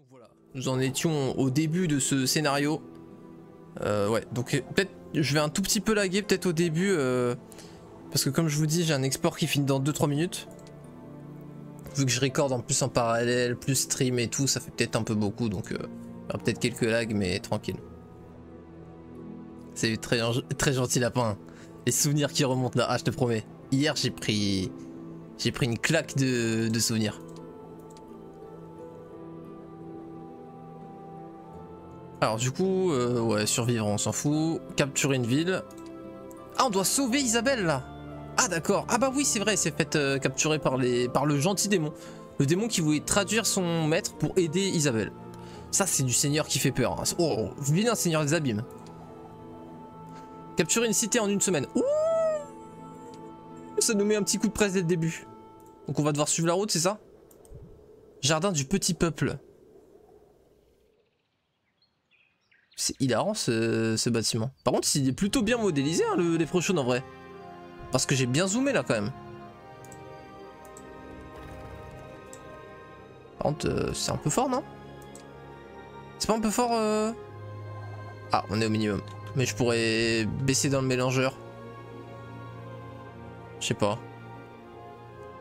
Voilà, nous en étions au début de ce scénario. Ouais, donc peut-être je vais un tout petit peu laguer peut-être au début. Parce que comme je vous dis, j'ai un export qui finit dans 2-3 minutes. Vu que je recorde en plus en parallèle, plus stream et tout, ça fait peut-être un peu beaucoup. Donc il y aura peut-être quelques lags, mais tranquille. C'est très, très gentil lapin. Les souvenirs qui remontent là, ah je te promets. Hier j'ai pris une claque de souvenirs. Alors du coup, ouais, survivre on s'en fout. Capturer une ville. Ah on doit sauver Isabelle là. Ah d'accord. Ah bah oui c'est vrai, c'est fait capturer par le gentil démon. Le démon qui voulait traduire son maître pour aider Isabelle. Ça c'est du seigneur qui fait peur. Hein. Oh, vilain seigneur des abîmes. Capturer une cité en une semaine. Ouh, ça nous met un petit coup de presse dès le début. Donc on va devoir suivre la route, c'est ça? Jardin du petit peuple. C'est hilarant ce bâtiment. Par contre il est plutôt bien modélisé hein, les Prochaunes en vrai. Parce que j'ai bien zoomé là quand même. Par contre c'est un peu fort non? C'est pas un peu fort Ah on est au minimum. Mais je pourrais baisser dans le mélangeur. Je sais pas.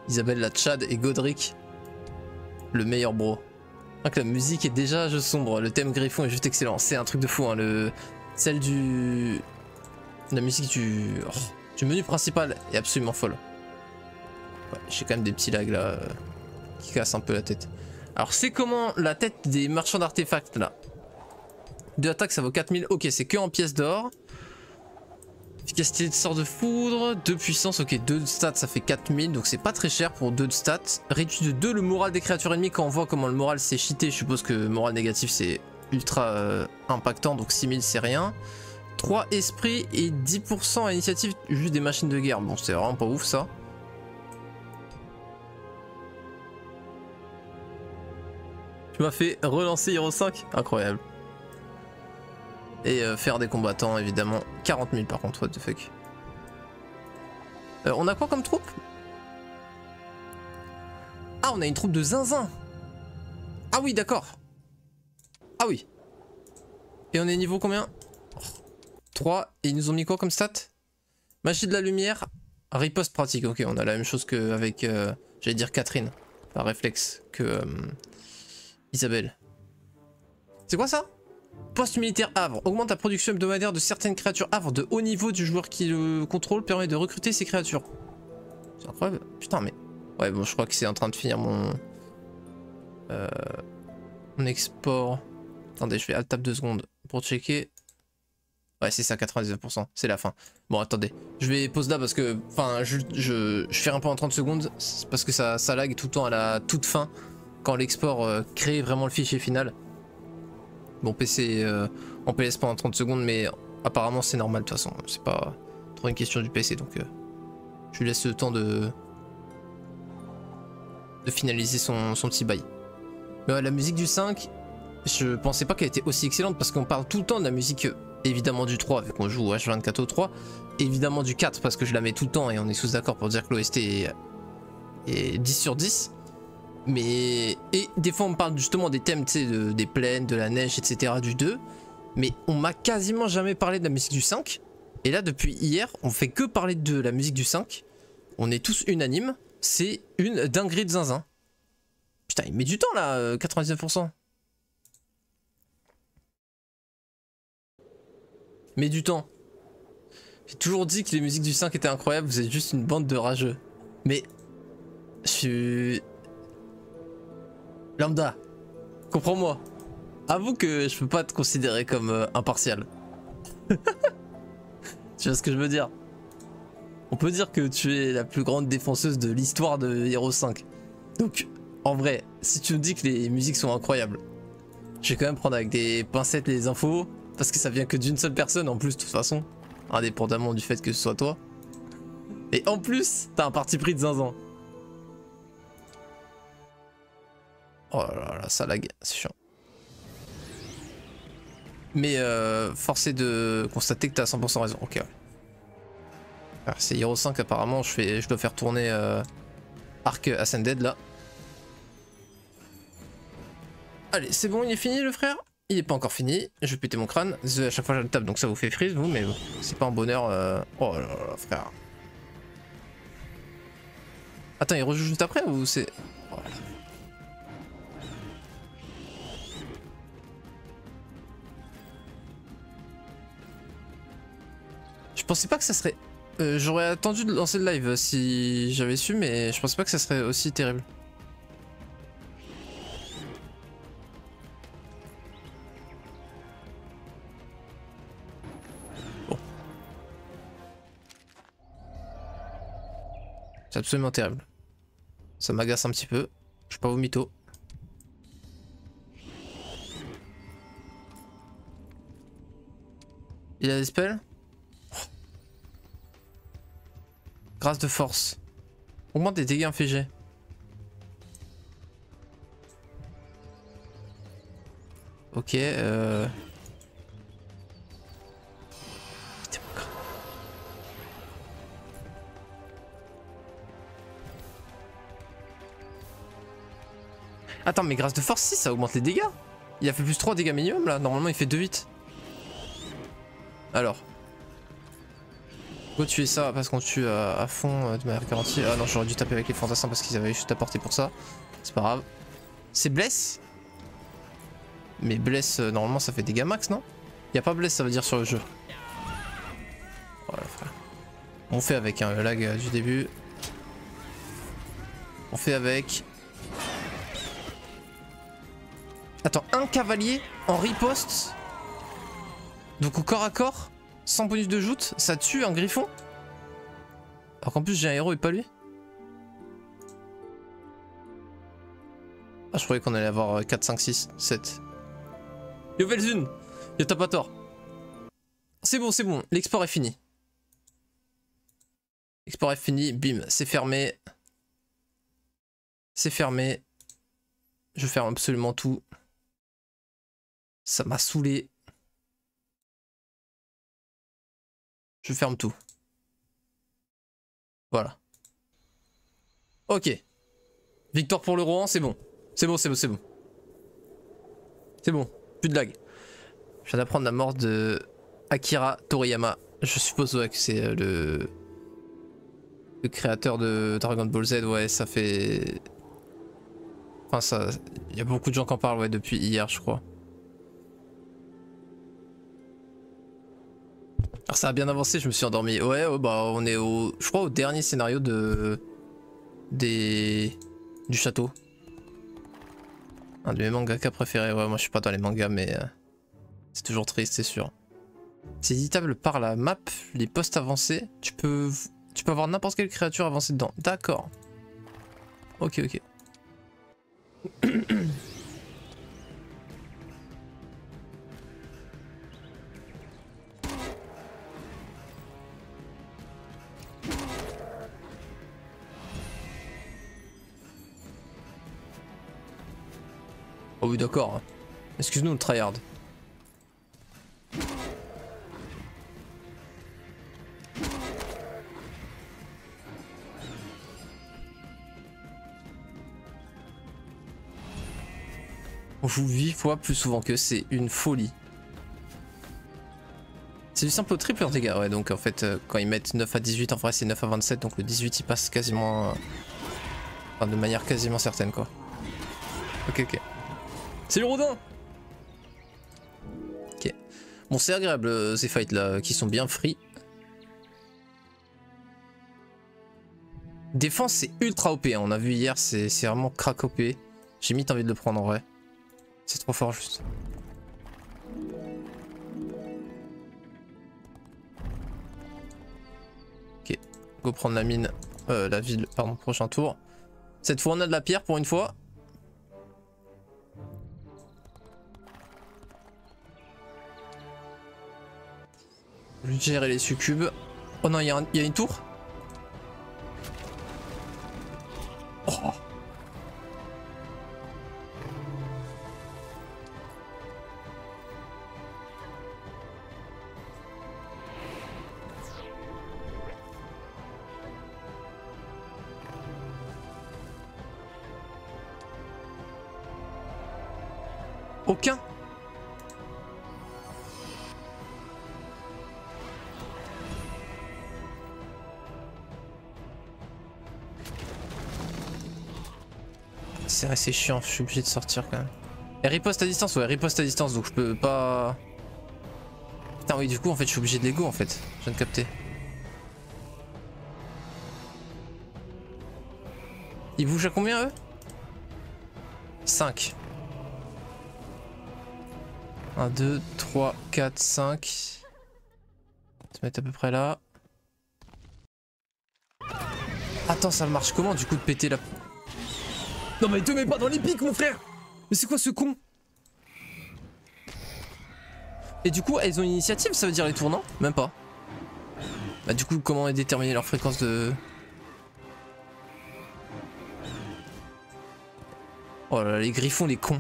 Isabelle la Tchad et Godric. Le meilleur bro. Donc la musique est déjà jeu sombre. Le thème Griffon est juste excellent. C'est un truc de fou hein. Celle du... La musique du menu principal est absolument folle. Ouais, j'ai quand même des petits lags là qui cassent un peu la tête. Alors c'est comment la tête des marchands d'artefacts là? 2 attaques ça vaut 4000. Ok c'est que en pièces d'or. Efficacité de sort de foudre, 2 puissance, ok 2 de stats ça fait 4000 donc c'est pas très cher pour 2 de stats. Réduit de 2 le moral des créatures ennemies. Quand on voit comment le moral s'est cheaté, je suppose que le moral négatif c'est ultra impactant donc 6000 c'est rien. 3 esprits et 10% à initiative juste des machines de guerre, bon c'est vraiment pas ouf ça. Tu m'as fait relancer Hero 5, incroyable. Et faire des combattants évidemment, 40 000 par contre, what the fuck. On a quoi comme troupe? Ah on a une troupe de zinzin. Ah oui d'accord. Ah oui. Et on est niveau combien? 3, et ils nous ont mis quoi comme stat? Magie de la lumière, riposte pratique, ok on a la même chose qu'avec, j'allais dire Catherine, par réflexe, que Isabelle. C'est quoi ça? Poste militaire Havre, augmente la production hebdomadaire de certaines créatures Havre de haut niveau du joueur qui le contrôle, permet de recruter ces créatures. C'est incroyable, putain mais... Ouais bon je crois que c'est en train de finir mon export. Attendez je fais alt tab 2 secondes pour checker. Ouais c'est ça 99%, c'est la fin. Bon attendez, je vais pause là parce que... Enfin je fais un peu en 30 secondes parce que ça lag tout le temps à la toute fin quand l'export crée vraiment le fichier final. Bon PC en PS pendant 30 secondes mais apparemment c'est normal de toute façon, c'est pas trop une question du PC donc je lui laisse le temps de finaliser son petit bail. Mais ouais, la musique du 5, je pensais pas qu'elle était aussi excellente parce qu'on parle tout le temps de la musique évidemment du 3 vu qu'on joue H24 au 3, évidemment du 4 parce que je la mets tout le temps et on est tous d'accord pour dire que l'OST est 10 sur 10. Mais et des fois on me parle justement des thèmes des plaines, de la neige etc du 2. Mais on m'a quasiment jamais parlé de la musique du 5. Et là depuis hier on fait que parler de la musique du 5. On est tous unanimes. C'est une dinguerie de zinzin. Putain il met du temps là 99%. Mais du temps. J'ai toujours dit que les musiques du 5 étaient incroyables. Vous êtes juste une bande de rageux. Mais je suis... Lambda, comprends-moi. Avoue que je peux pas te considérer comme impartial. Tu vois ce que je veux dire? On peut dire que tu es la plus grande défenseuse de l'histoire de Hero 5. Donc, en vrai, si tu me dis que les musiques sont incroyables, je vais quand même prendre avec des pincettes les infos, parce que ça vient que d'une seule personne en plus de toute façon, indépendamment du fait que ce soit toi. Et en plus, t'as un parti pris de zinzin. Oh là là, ça lag, c'est chiant. Mais force est de constater que t'as 100% raison. Ok, ouais. C'est Hero 5 apparemment, je dois faire tourner Arc Ascended là. Allez, c'est bon, il est fini le frère? Il est pas encore fini. Je vais péter mon crâne. À chaque fois je le tape donc ça vous fait freeze vous, mais c'est pas un bonheur. Oh là là, frère. Attends, il rejoue juste après ou c'est... Oh là là. Je pensais pas que ça serait... J'aurais attendu de lancer le live si j'avais su, mais je pensais pas que ça serait aussi terrible. Bon. C'est absolument terrible. Ça m'agace un petit peu. Je suis pas au mytho. Il a des spells? Grâce de force. Augmente des dégâts infligés. Ok, Attends, mais grâce de force, si, ça augmente les dégâts. Il a fait plus 3 dégâts minimum là. Normalement, il fait 2-8. Alors. Go tuer ça parce qu'on tue à fond de manière garantie. Ah non, j'aurais dû taper avec les fantassins parce qu'ils avaient juste à porter pour ça. C'est pas grave. C'est bless. Mais bless, normalement, ça fait dégâts max, non? Y a pas bless, ça veut dire sur le jeu. Voilà, frère. On fait avec le lag du début. On fait avec. Attends, un cavalier en riposte. Donc au corps à corps, sans bonus de joute, ça tue un griffon. Alors qu'en plus j'ai un héros et pas lui. Ah, je croyais qu'on allait avoir 4, 5, 6, 7. Yo Velzun, yo t'as pas tort. C'est bon, l'export est fini. L'export est fini, bim, c'est fermé. C'est fermé. Je ferme absolument tout. Ça m'a saoulé. Je ferme tout. Voilà. Ok. Victoire pour le Rohan, c'est bon. C'est bon. C'est bon. Plus de lag. Je viens d'apprendre la mort de Akira Toriyama. Je suppose ouais, que c'est le créateur de Dragon Ball Z. Ouais, ça fait... Enfin, ça... Il y a beaucoup de gens qui en parlent ouais, depuis hier, je crois. Alors ça a bien avancé, je me suis endormi. Ouais, bah on est au... Je crois au dernier scénario de... du château. Un de mes mangaka préférés. Ouais, moi je suis pas dans les mangas, mais... c'est toujours triste, c'est sûr. C'est éditable par la map, les postes avancés. Tu peux avoir n'importe quelle créature avancée dedans. D'accord. Ok. Oh oui, d'accord. Excuse-nous le tryhard. On joue 8 fois plus souvent que c'est une folie. C'est du simple au triple en dégâts, ouais, donc en fait quand ils mettent 9 à 18, en vrai c'est 9 à 27, donc le 18 il passe quasiment... enfin de manière quasiment certaine quoi. Ok. C'est le Rodin. Ok. Bon c'est agréable ces fights là, qui sont bien free. Défense c'est ultra OP, hein. On a vu hier, c'est vraiment crack OP. J'ai mis envie de le prendre en vrai. C'est trop fort juste. Ok, go prendre la mine, la ville, pardon, prochain tour. Cette fois on a de la pierre pour une fois. Je vais gérer les succubes. Oh non, il y a une tour. Oh. Aucun. C'est chiant, je suis obligé de sortir quand même. Et riposte à distance, ouais, riposte à distance, donc je peux pas... Putain oui, du coup en fait je suis obligé de l'ego en fait, je viens de capter. Ils bougent à combien eux? 5. 1, 2, 3, 4, 5. Se mettre à peu près là. Attends, ça marche comment du coup de péter la... Non mais te mets pas dans les pics mon frère. Mais c'est quoi ce con? Et du coup elles ont une initiative, ça veut dire les tournants? Même pas. Bah du coup comment déterminer leur fréquence de... Oh là là, les griffons, les cons.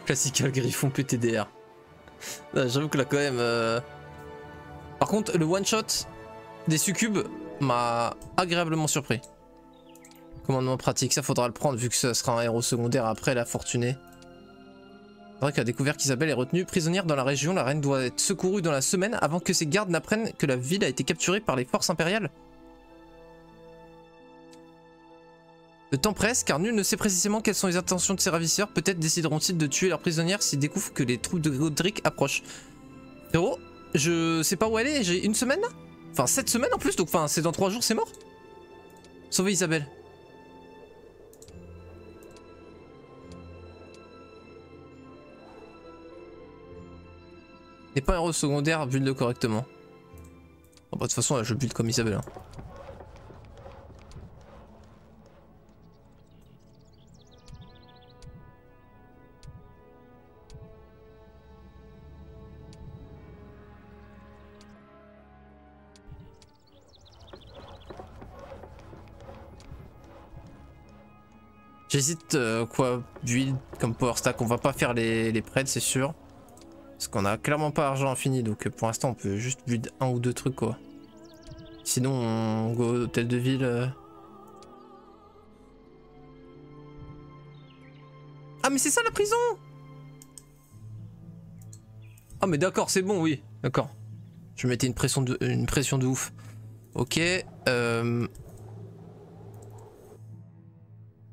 Classical griffon PTDR. J'avoue que là quand même... Par contre le one shot des succubes m'a agréablement surpris. Commandement pratique, ça faudra le prendre vu que ce sera un héros secondaire après la fortunée. C'est vrai qu'a découvert qu'Isabelle est retenue prisonnière dans la région. La reine doit être secourue dans la semaine avant que ses gardes n'apprennent que la ville a été capturée par les forces impériales. Le temps presse car nul ne sait précisément quelles sont les intentions de ses ravisseurs. Peut-être décideront-ils de tuer leur prisonnière s'ils découvrent que les troupes de Godric approchent. Frérot, je sais pas où elle est, j'ai une semaine là. Enfin 7 semaines en plus, donc enfin c'est dans 3 jours c'est mort. Sauver Isabelle. N'est pas un héros secondaire, build-le correctement. Bon, bah, de toute façon je build comme Isabelle. Hein. J'hésite quoi build comme power stack, on va pas faire les prêts c'est sûr. Parce qu'on a clairement pas argent infini donc pour l'instant on peut juste build un ou deux trucs quoi. Sinon on go hôtel de ville. Ah mais c'est ça la prison. Ah mais d'accord c'est bon oui, d'accord. Je mettais une pression de ouf. Ok.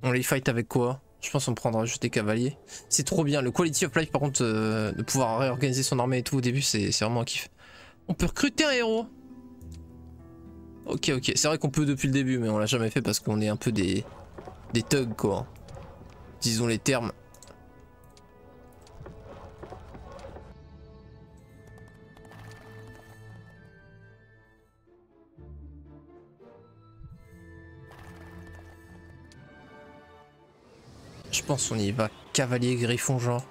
On les fight avec quoi? Je pense qu'on prendra juste des cavaliers. C'est trop bien. Le quality of life par contre, de pouvoir réorganiser son armée et tout au début, c'est vraiment un kiff. On peut recruter un héros. Ok, ok. C'est vrai qu'on peut depuis le début, mais on l'a jamais fait parce qu'on est un peu des thugs quoi. Disons les termes. Je pense qu'on y va cavalier griffon genre.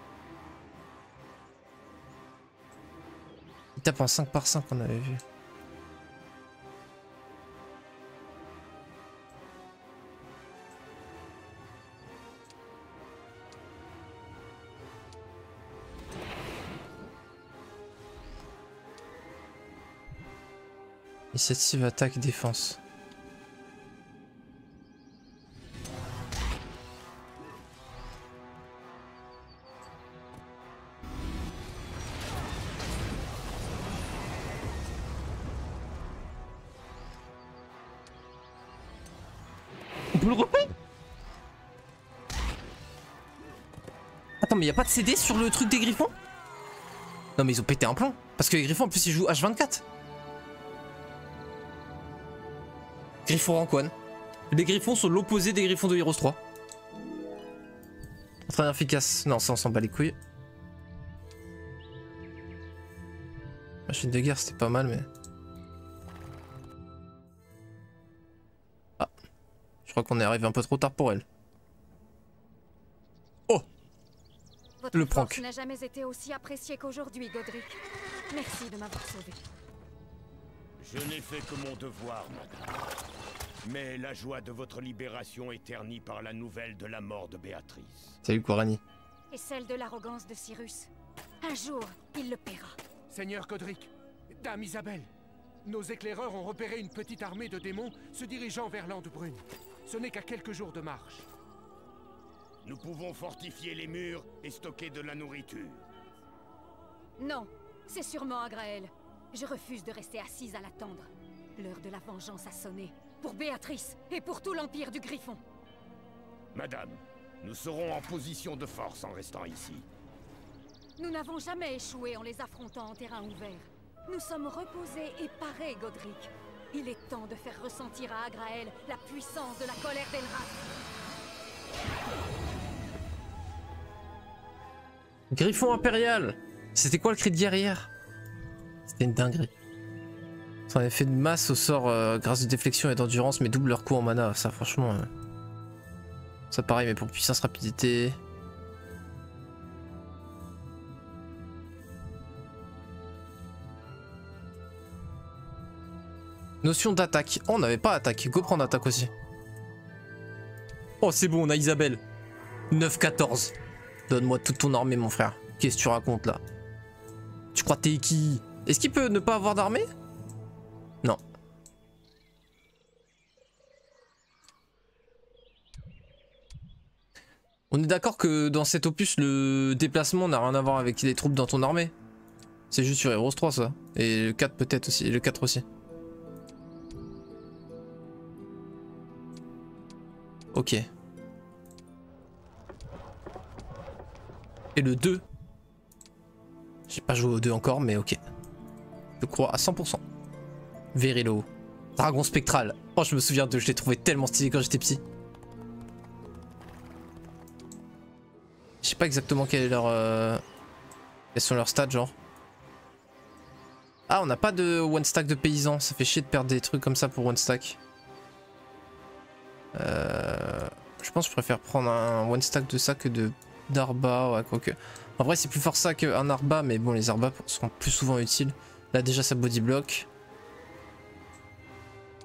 Il tape en 5 par 5 on avait vu. Initiative, attaque, défense. On peut le refaire? Attends mais y a pas de CD sur le truc des griffons? Non mais ils ont pété un plomb. Parce que les griffons en plus ils jouent H24. Griffon rank 1. Les griffons sont l'opposé des griffons de Heroes 3. Très efficace. Non ça on s'en bat les couilles. Machine de guerre c'était pas mal mais... Ah. Je crois qu'on est arrivé un peu trop tard pour elle. Oh! Votre Le prank. force n'a jamais été aussi appréciée qu'aujourd'hui, Godric. Merci de m'avoir sauvé. Je n'ai fait que mon devoir, madame. Mais la joie de votre libération est ternie par la nouvelle de la mort de Béatrice. Salut Korani. Et celle de l'arrogance de Cyrus. Un jour, il le paiera. Seigneur Godric, Dame Isabelle, nos éclaireurs ont repéré une petite armée de démons se dirigeant vers l'Ande Brune. Ce n'est qu'à quelques jours de marche. Nous pouvons fortifier les murs et stocker de la nourriture. Non, c'est sûrement Agraël. Je refuse de rester assise à l'attendre. L'heure de la vengeance a sonné. Pour Béatrice et pour tout l'Empire du Griffon. Madame, nous serons en position de force en restant ici. Nous n'avons jamais échoué en les affrontant en terrain ouvert. Nous sommes reposés et parés, Godric. Il est temps de faire ressentir à Agraël la puissance de la colère d'Elrath. Griffon impérial. C'était quoi le cri de guerre hier? C'était une dinguerie. Son effet de masse au sort grâce de déflexion et d'endurance, mais double leur coup en mana. Ça, franchement. Ça pareil, mais pour puissance, rapidité. Notion d'attaque. Oh, on n'avait pas attaque. Go prendre attaque aussi. Oh, c'est bon, on a Isabelle. 9-14. Donne-moi toute ton armée, mon frère. Qu'est-ce que tu racontes là? Tu crois que t'es qui? Est-ce qu'il peut ne pas avoir d'armée? Non. On est d'accord que dans cet opus, le déplacement n'a rien à voir avec les troupes dans ton armée. C'est juste sur Heroes 3 ça. Et le 4 peut-être aussi. Et le 4 aussi. Ok. Et le 2. J'ai pas joué au 2 encore, mais ok. Je crois à 100%. Verilo. Dragon spectral. Oh, je me souviens de, je l'ai trouvé tellement stylé quand j'étais petit. Je sais pas exactement quel est leur... Quels sont leurs stats, genre. Ah, on n'a pas de one stack de paysans. Ça fait chier de perdre des trucs comme ça pour one stack. Je pense que je préfère prendre un one stack de ça que d'Arba. Ouais, quoique. En vrai, c'est plus fort ça qu'un Arba, mais bon, les Arba seront plus souvent utiles. Là, déjà, ça body block.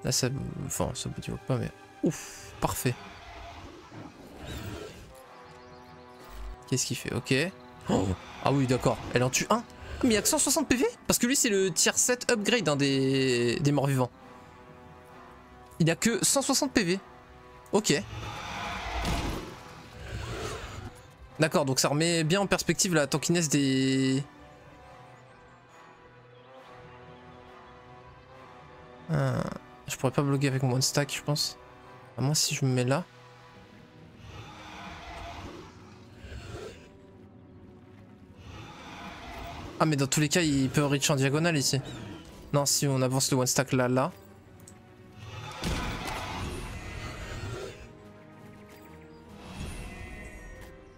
Là, ça. Enfin, ça body block pas, mais. Ouf, parfait. Qu'est-ce qu'il fait? Ok. Oh. Ah oui, d'accord. Elle en tue un. Mais il y a que 160 PV? Parce que lui, c'est le tier 7 upgrade hein, des morts vivants. Il a que 160 PV. Ok. D'accord, donc ça remet bien en perspective la tankiness des... Je pourrais pas bloquer avec mon one stack, je pense. À moins si je me mets là. Ah mais dans tous les cas, il peut reach en diagonale ici. Non, si on avance le one stack là.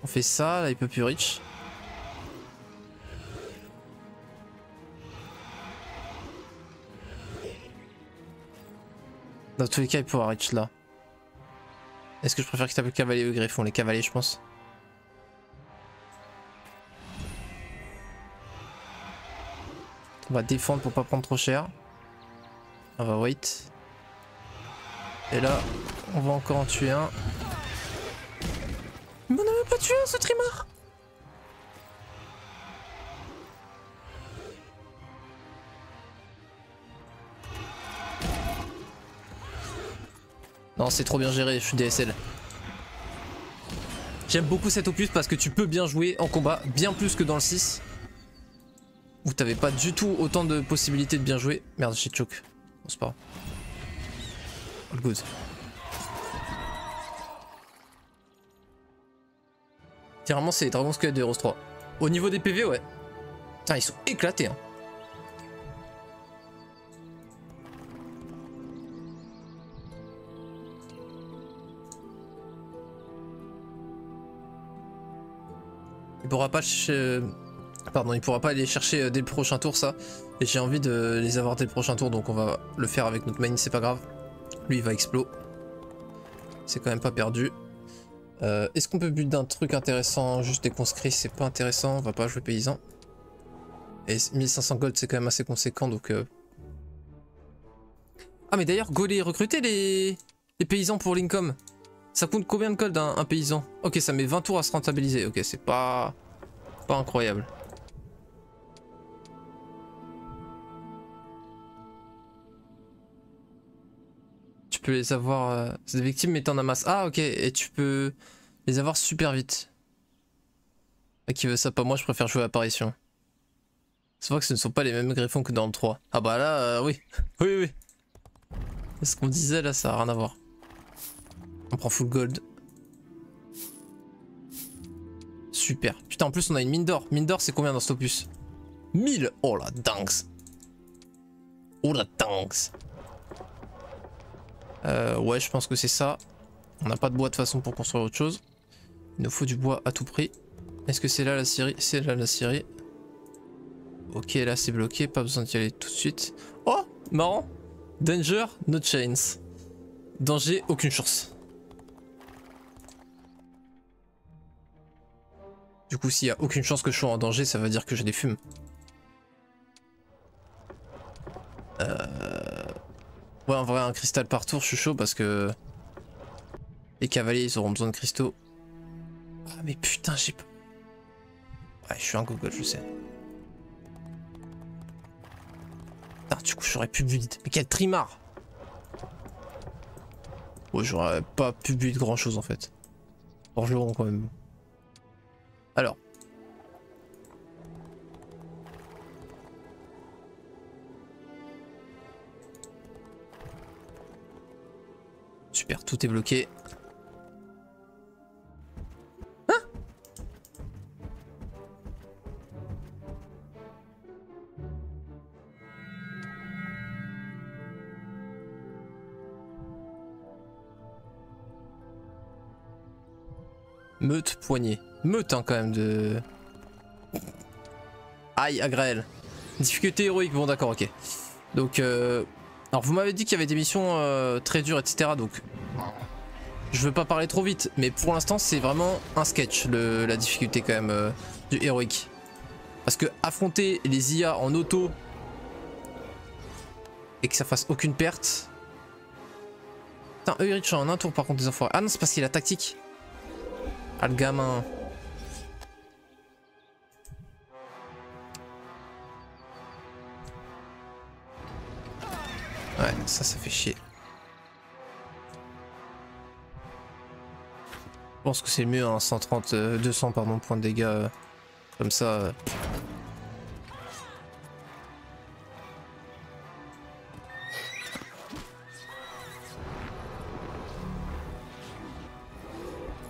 On fait ça, là il peut plus reach. Dans tous les cas il pourra reach là. Est-ce que je préfère qu'il tape le cavalier ou le griffon? Les cavaliers je pense. On va défendre pour pas prendre trop cher. On va wait. Et là, on va encore en tuer un. Mais on n'a même pas tué un, ce trimar. Non, c'est trop bien géré, je suis DSL. J'aime beaucoup cet opus parce que tu peux bien jouer en combat, bien plus que dans le 6. Où t'avais pas du tout autant de possibilités de bien jouer. Merde, j'ai choke. Bon, c'est pas grave. All good. Littéralement, c'est les Dragon Squelette de Heroes 3. Au niveau des PV, ouais. Putain, ils sont éclatés, hein. Il pourra pas Pardon, il pourra pas aller chercher dès le prochain tour ça. Et j'ai envie de les avoir dès le prochain tour, donc on va le faire avec notre main, c'est pas grave. Lui il va explo. C'est quand même pas perdu. Est-ce qu'on peut buter d'un truc intéressant? Juste des conscrits, c'est pas intéressant, on va pas jouer paysan. Et 1500 gold c'est quand même assez conséquent donc... Ah mais d'ailleurs, go les recruter les paysans pour Lincoln. Ça coûte combien de gold un paysan? Ok, ça met 20 tours à se rentabiliser, ok c'est pas incroyable. Tu peux les avoir... c'est des victimes mais t'en amasses. Ah ok, et tu peux Les avoir super vite. Ah, qui veut ça? Pas moi, je préfère jouer à apparition. C'est vrai que ce ne sont pas les mêmes griffons que dans le 3. Ah bah là, oui. Oui, oui. Ce qu'on disait là, ça a rien à voir. On prend full gold. Super. Putain, en plus on a une mine d'or. Mine d'or, c'est combien dans cet opus? 1000. Oh la dingue. Oh la dingue. Ouais, je pense que c'est ça. On n'a pas de bois de toute façon pour construire autre chose. Il nous faut du bois à tout prix. Est-ce que c'est là la scierie? C'est là la scierie. Ok, là c'est bloqué, pas besoin d'y aller tout de suite. Oh, marrant. Danger, no chains. Danger, aucune chance. Du coup, s'il y a aucune chance que je sois en danger, ça veut dire que j'ai des fumes. Ouais, en vrai, un cristal par tour, je suis chaud parce que les cavaliers, ils auront besoin de cristaux. Ah, mais putain, j'ai pas... Ouais, je suis un gogol, je sais. Putain, du coup, j'aurais pu build. Mais quel trimard! Ouais, j'aurais pas pu build grand chose en fait. Forgeron quand même. Alors. Super, tout est bloqué. Hein? Meute poignée. Meute hein, quand même de... Aïe, Agraël. Difficulté héroïque, bon d'accord, ok. Donc, alors vous m'avez dit qu'il y avait des missions très dures, etc. Donc, je veux pas parler trop vite, mais pour l'instant c'est vraiment un sketch, la difficulté quand même du héroïque. Parce que affronter les IA en auto et que ça fasse aucune perte... Putain, Eurich en un tour par contre des enfoirés. Ah non, c'est parce qu'il a tactique. Ah le gamin. Ouais, ça fait chier. Je pense que c'est mieux un 200 pardon, points de dégâts comme ça.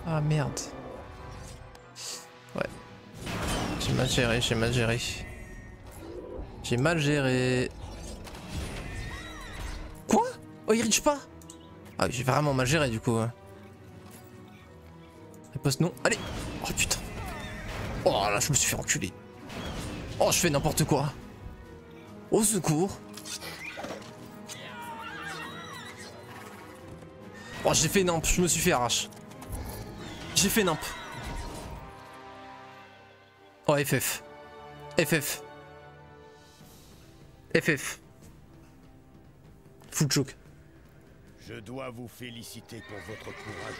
Ah merde. Ouais. J'ai mal géré, j'ai mal géré. J'ai mal géré. Quoi? Oh il reach pas? Ah j'ai vraiment mal géré du coup. Riposte non. Allez. Oh putain. Oh là je me suis fait enculer. Oh je fais n'importe quoi. Au secours. Oh j'ai fait nimp, je me suis fait arrache. J'ai fait nimp. Oh FF. FF. FF. Full choke. Je dois vous féliciter pour votre courage.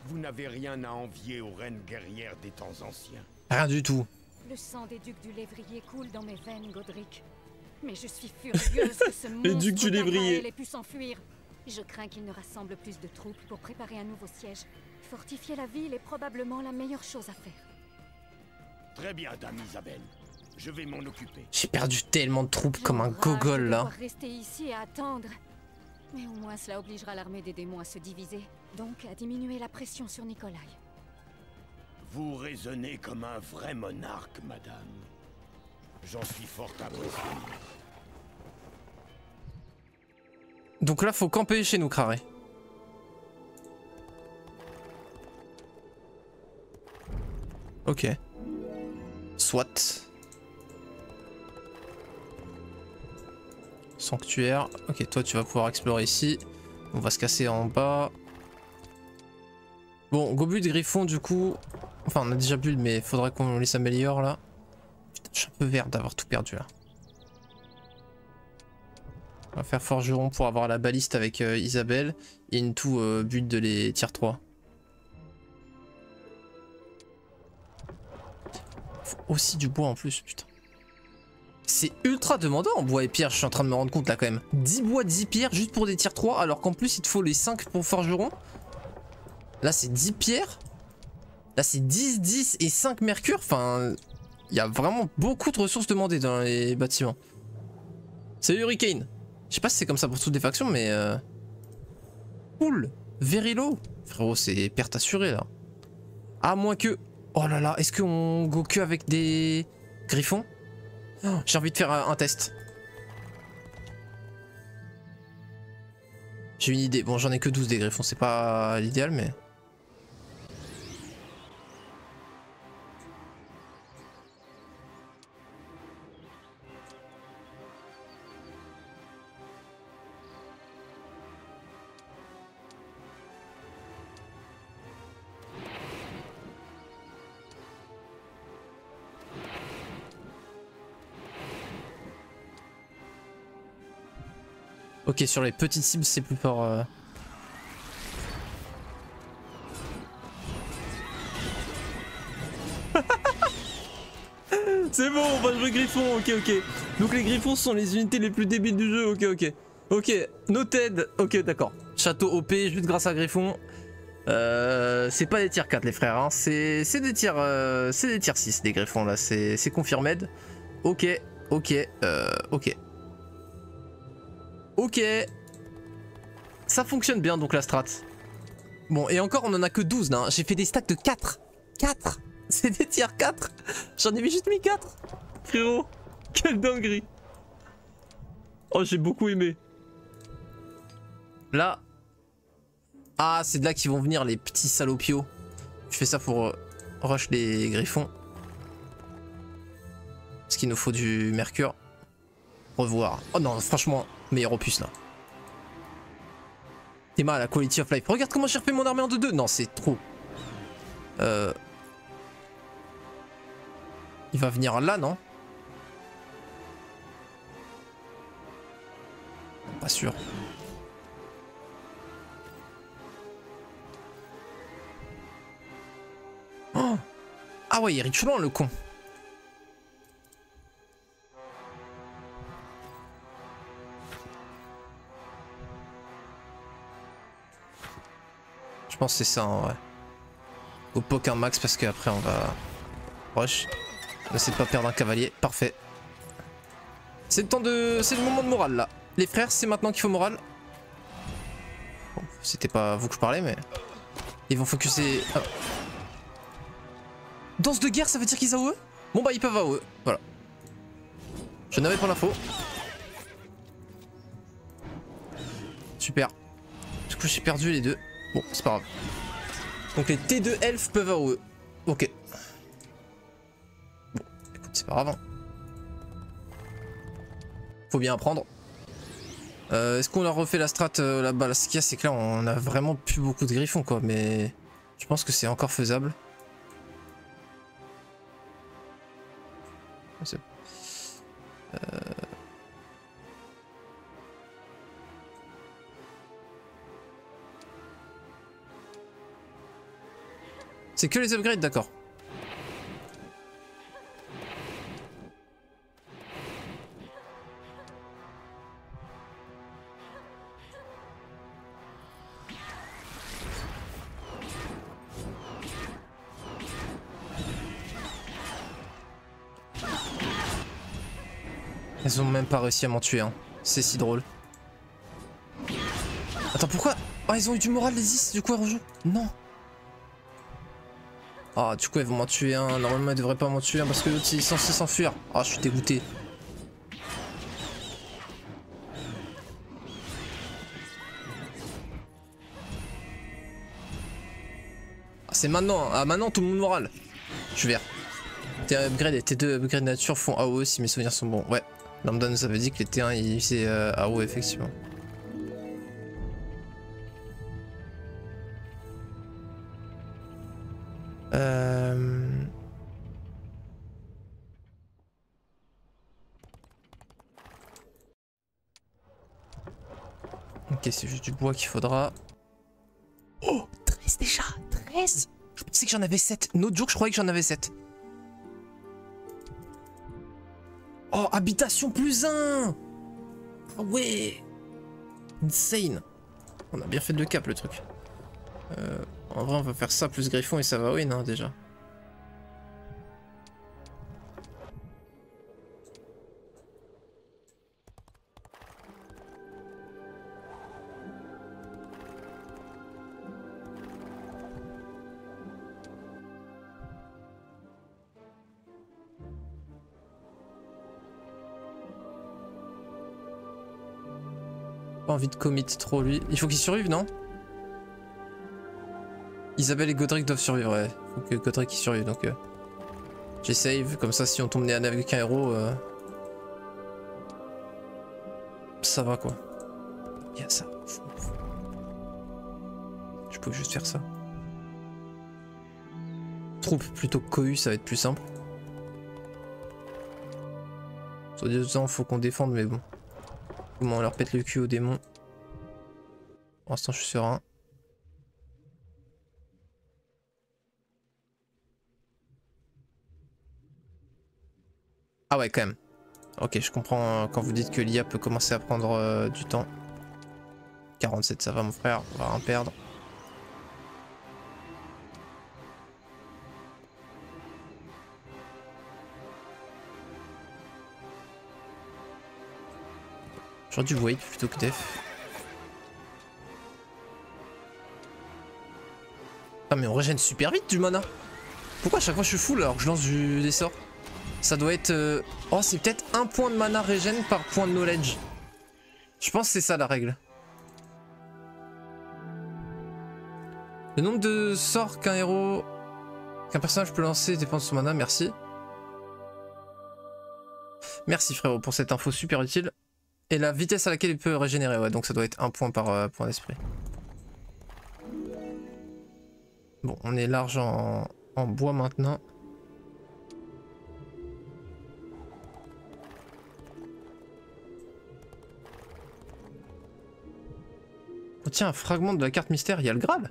Vous n'avez rien à envier aux reines guerrières des temps anciens. Rien du tout. Le sang des ducs du lévrier coule dans mes veines, Godric. Mais je suis furieuse que ce monstre d'Agraël ait pu s'enfuir. Je crains qu'il ne rassemble plus de troupes pour préparer un nouveau siège. Fortifier la ville est probablement la meilleure chose à faire. Très bien, dame Isabelle. Je vais m'en occuper. J'ai perdu tellement de troupes comme un gogol là. Rester ici et attendre. Mais au moins cela obligera l'armée des démons à se diviser. Donc à diminuer la pression sur Nikolai. Vous raisonnez comme un vrai monarque, madame. J'en suis fort apprécié. Donc là faut camper chez nous, Craré. Ok. Soit. Sanctuaire. Ok, toi tu vas pouvoir explorer ici. On va se casser en bas. Bon, go build Griffon du coup. Enfin, on a déjà build, mais il faudrait qu'on les améliore là. Putain, je suis un peu vert d'avoir tout perdu là. On va faire forgeron pour avoir la baliste avec Isabelle. Et into build de les tier 3. Faut aussi du bois en plus, putain. C'est ultra demandant en bois et pierre, je suis en train de me rendre compte là quand même. 10 bois, 10 pierres juste pour des tiers 3, alors qu'en plus il te faut les 5 pour forgeron. Là c'est 10 pierres. Là c'est 10, 10 et 5 mercure. Enfin, il y a vraiment beaucoup de ressources demandées dans les bâtiments. Salut Hurricane. Je sais pas si c'est comme ça pour toutes les factions, mais... Cool. Verilo. Frérot, c'est perte assurée là. À moins que... Oh là là, est-ce qu'on go que avec des griffons? Oh, j'ai envie de faire un test. J'ai une idée. Bon, j'en ai que 12 des griffons, c'est pas l'idéal, mais... Ok, sur les petites cibles, c'est plus fort. C'est bon, on va jouer griffon, ok, ok. Donc les griffons sont les unités les plus débiles du jeu, ok, ok. Ok, noted, ok, d'accord. Château OP, juste grâce à griffon. C'est pas des tiers 4 les frères, hein. C'est des tiers 6 des griffons là, c'est confirmé. Ok, ok, ok. Ok. Ça fonctionne bien donc la strat. Bon, et encore on en a que 12 là, hein. J'ai fait des stacks de 4. 4. C'est des tiers 4. J'en ai juste mis 4. Frérot, quelle dinguerie. Oh, j'ai beaucoup aimé. Là. Ah, c'est de là qu'ils vont venir les petits salopios. Je fais ça pour rush les griffons. Parce qu'il nous faut du mercure. Revoir. Oh non, franchement, meilleur opus là. T'es mal à la quality of life. Regarde comment j'ai refait mon armée en 2-2. Non, c'est trop. Il va venir là, non? Pas sûr. Oh, ah ouais, il est loin le con. Je pense que c'est ça, hein, ouais. Au poke un max parce qu'après on va rush. On essaie de pas perdre un cavalier. Parfait. C'est le temps de... C'est le moment de morale là. Les frères, c'est maintenant qu'il faut morale. Bon, c'était pas vous que je parlais, mais... Ils vont focuser... Ah. Danse de guerre, ça veut dire qu'ils AOE? Bon bah ils peuvent AOE, voilà. Je n'avais pas l'info. Super. Du coup j'ai perdu les deux. Bon, c'est pas grave. Donc les T2 elfes peuvent AOE. Ok. Bon, écoute, c'est pas grave. Hein. Faut bien apprendre. Est-ce qu'on leur refait la strat là-bas? Ce qu'il y a, c'est que là, on a vraiment plus beaucoup de griffons, quoi. Mais je pense que c'est encore faisable. C'est que les upgrades, d'accord. Ils ont même pas réussi à m'en tuer, hein. C'est si drôle. Attends, pourquoi? Ah, ils ont eu du moral, les Is, du coup, ils rejouent. Non. Ah, du coup, ils vont m'en tuer un. Normalement, ils devraient pas m'en tuer un parce que l'autre, il est censé s'enfuir. Ah, je suis dégoûté. Ah, c'est maintenant. Ah, maintenant, tout le monde moral. Je suis vert. T1 upgrade et T2 upgrade nature font AOE si mes souvenirs sont bons. Ouais. Lambda nous avait dit que les T1 ils faisaient AOE, effectivement. Ok, c'est juste du bois qu'il faudra. Oh, 13 déjà, 13. Je pensais que j'en avais 7. L'autre jour, je croyais que j'en avais 7. Oh, habitation plus 1. Ah ouais. Insane. On a bien fait 2 caps le truc. En vrai, on va faire ça plus Griffon et ça va win, hein, déjà. Pas envie de commit trop lui. Il faut qu'il survive, non? Isabelle et Godric doivent survivre, ouais. Faut que Godric il survive, donc j'ai save, comme ça si on tombe nez à nez avec un héros, ça va quoi. Il y a ça. Je peux juste faire ça. Troupe plutôt que cohue, ça va être plus simple. Soit disant, faut qu'on défende, mais bon. Comment on leur pète le cul aux démons. Pour l'instant, je suis serein. Ah ouais, quand même. Ok, je comprends quand vous dites que l'IA peut commencer à prendre du temps. 47, ça va mon frère, on va rien perdre. J'aurais dû wait plutôt que def. Ah mais on régène super vite du mana. Pourquoi à chaque fois je suis full alors que je lance des sorts? Ça doit être... Oh c'est peut-être un point de mana régène par point de knowledge. Je pense que c'est ça la règle. Le nombre de sorts qu'un héros... qu'un personnage peut lancer dépend de son mana, merci. Merci frérot pour cette info super utile. Et la vitesse à laquelle il peut régénérer, ouais, donc ça doit être un point par point d'esprit. Bon, on est large en bois maintenant. Oh tiens, un fragment de la carte mystère, il y a le Graal.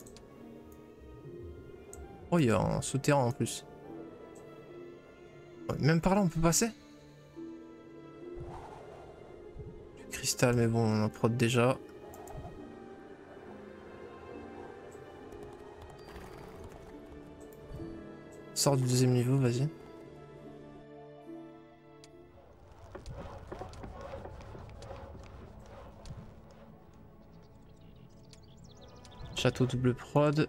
Oh, il y a un souterrain en plus. Même par là, on peut passer? Du cristal, mais bon, on en prod déjà. Sors du deuxième niveau, vas-y. Château double prod.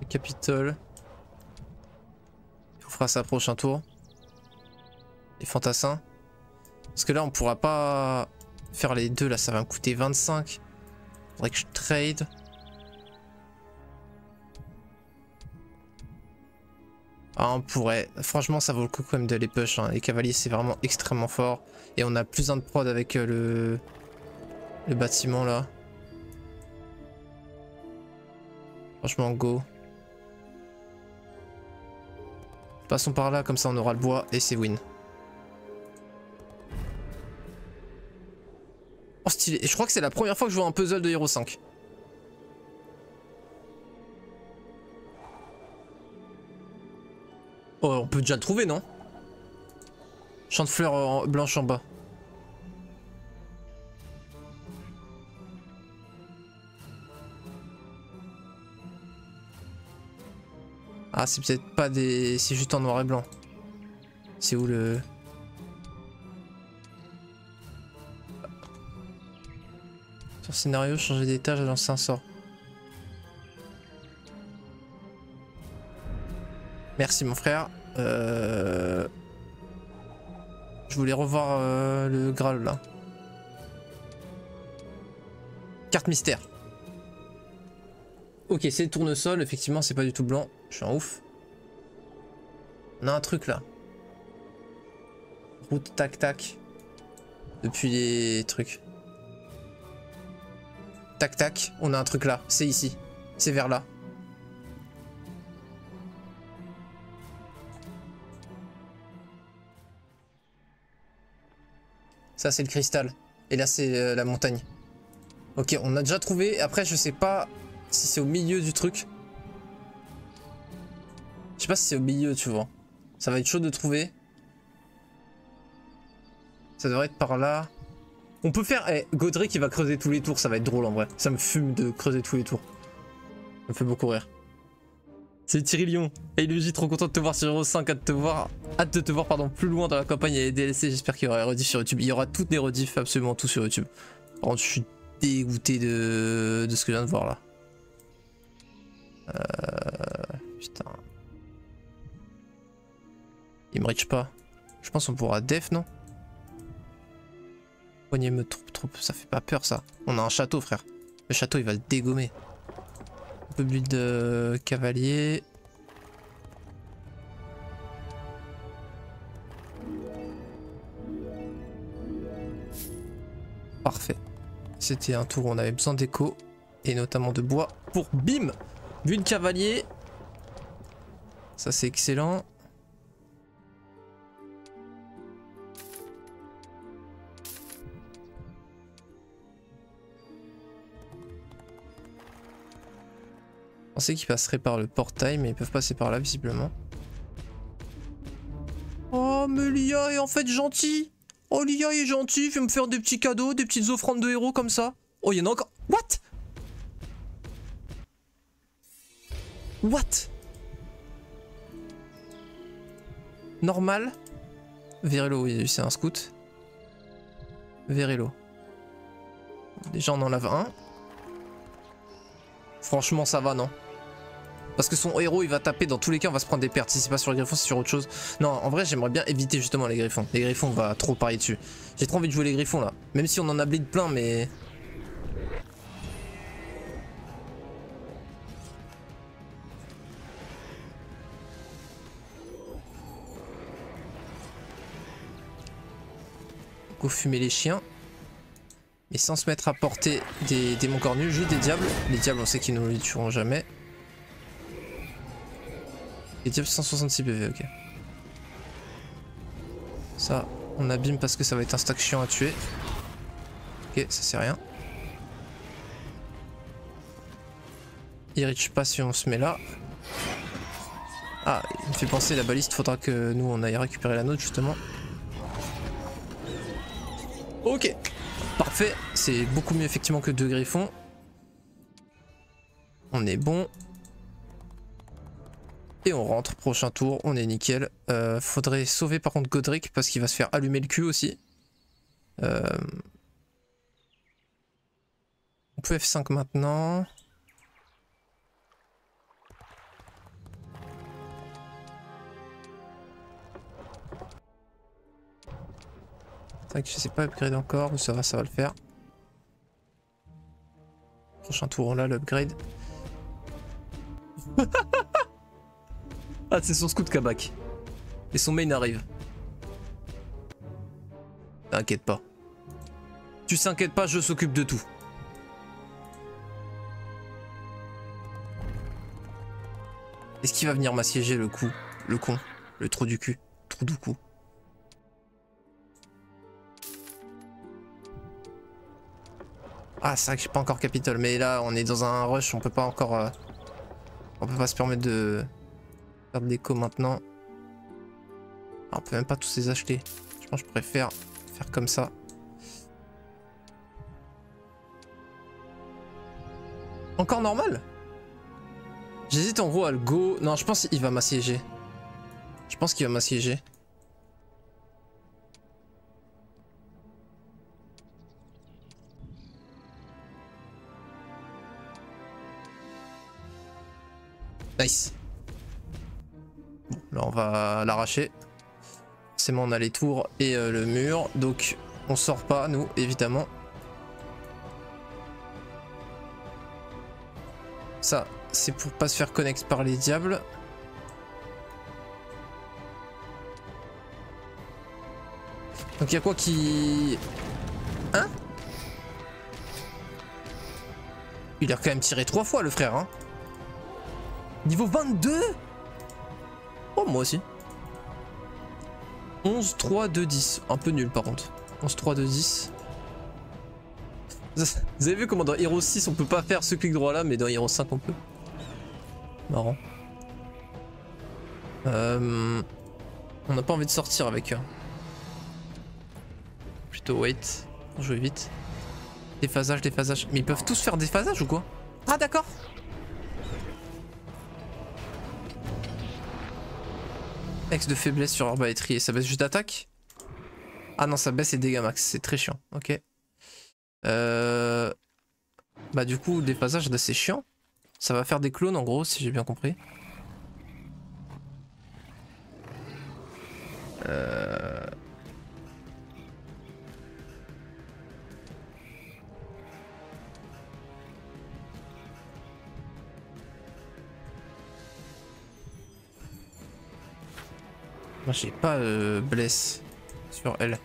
Capitole. On fera ça prochain tour. Les fantassins. Parce que là on pourra pas faire les deux, là ça va me coûter 25. Faudrait que je trade. Ah on pourrait. Franchement ça vaut le coup quand même de les push, hein. Les cavaliers c'est vraiment extrêmement fort. Et on a plus un de prod avec le bâtiment là. Franchement go. Passons par là, comme ça on aura le bois et c'est win. Oh stylé, et je crois que c'est la première fois que je vois un puzzle de Hero 5. Oh on peut déjà le trouver non? Champ de fleurs blanches en bas. Ah c'est peut-être pas des... c'est juste en noir et blanc. C'est où le... Sur scénario, changer d'étage, lancer un sort. Merci mon frère. Je voulais revoir le Graal là. Carte mystère. Ok c'est le tournesol, effectivement c'est pas du tout blanc. Je suis en ouf. On a un truc là. Route tac tac. Depuis les trucs. Tac tac, on a un truc là. C'est ici. C'est vers là. Ça c'est le cristal. Et là c'est la montagne. Ok, on a déjà trouvé. Après je sais pas Si c'est au milieu du truc. Je sais pas si c'est au milieu, tu vois. Ça va être chaud de trouver. Ça devrait être par là. On peut faire... Eh, Godric il va creuser tous les tours, ça va être drôle en vrai. Ça me fume de creuser tous les tours. Ça me fait beaucoup rire. C'est Tyrillion. Hey Luigi, trop content de te voir sur Hero 5, hâte de te voir pardon, plus loin dans la campagne et les DLC. J'espère qu'il y aura les rediffs sur YouTube. Il y aura toutes les rediffs, absolument tout sur YouTube. Par contre, je suis dégoûté de ce que je viens de voir là. Putain. Il me reach pas. Je pense qu'on pourra def, non? Poignée me trop, ça fait pas peur ça. On a un château, frère. Le château, il va le dégommer. Un peu build de cavalier. Parfait. C'était un tour où on avait besoin d'écho et notamment de bois pour bim, build cavalier. Ça c'est excellent. Je pensais qu'ils passeraient par le portail, mais ils peuvent passer par là visiblement. Oh, mais l'IA est en fait gentil. Oh, l'IA est gentil, il fait me faire des petits cadeaux, des petites offrandes de héros comme ça. Oh, il y en a encore. What? What? Normal. Vérelo, oui, c'est un scout. Vérelo. Déjà, on en lave un. Franchement, ça va, non? Parce que son héros il va taper, dans tous les cas on va se prendre des pertes. Si c'est pas sur les griffons, c'est sur autre chose. Non, en vrai j'aimerais bien éviter justement les griffons. Les griffons on va trop parier dessus. J'ai trop envie de jouer les griffons là. Même si on en a bleed plein, mais... Go fumer les chiens. Mais sans se mettre à porter des démons cornus, juste des diables. Les diables on sait qu'ils ne nous les tueront jamais. Les diables 166 PV, ok. Ça, on abîme parce que ça va être un stack chiant à tuer. Ok, ça c'est rien. Il reach pas si on se met là. Ah, il me fait penser la baliste, faudra que nous on aille récupérer la nôtre justement. Ok, parfait, c'est beaucoup mieux effectivement que 2 griffons. On est bon. Et on rentre, prochain tour, on est nickel. Faudrait sauver par contre Godric parce qu'il va se faire allumer le cul aussi. On peut F5 maintenant. C'est vrai que je sais pas upgrade encore, mais ça va le faire. Prochain tour, on l'a l'upgrade. Ah, c'est son scout Kabak. Et son main arrive. T'inquiète pas. Tu t'inquiètes pas, je s'occupe de tout. Est-ce qu'il va venir m'assiéger le coup? Le con. Le trou du cul. Trou du cou. Ah, c'est vrai que j'ai pas encore capital. Mais là, on est dans un rush. On peut pas encore... on peut pas se permettre de... faire de l'écho maintenant. Ah, on peut même pas tous les acheter. Je pense que je préfère faire comme ça. Encore normal? J'hésite en gros à le go. Non, je pense qu'il va m'assiéger. Je pense qu'il va m'assiéger. Nice. Bon, là on va l'arracher. Forcément on a les tours et le mur. Donc on sort pas nous évidemment. Ça c'est pour pas se faire connect par les diables. Donc il y a quoi qui... Hein? Il a quand même tiré 3 fois le frère hein. Niveau 22? Oh moi aussi. 11, 3, 2, 10. Un peu nul par contre. 11, 3, 2, 10. Vous avez vu comment dans Hero 6 on peut pas faire ce clic droit là, mais dans Hero 5 on peut. Marrant. On n'a pas envie de sortir avec eux. Plutôt wait. Pour jouer vite. Déphasage, déphasage. Mais ils peuvent tous faire déphasage ou quoi? Ah d'accord. Ex de faiblesse sur arbalétrier. Ça baisse juste d'attaque? Ah non, ça baisse les dégâts max. C'est très chiant. Ok. Bah du coup, déphasage c'est chiant. Ça va faire des clones en gros, si j'ai bien compris. Moi j'ai pas bless sur elle.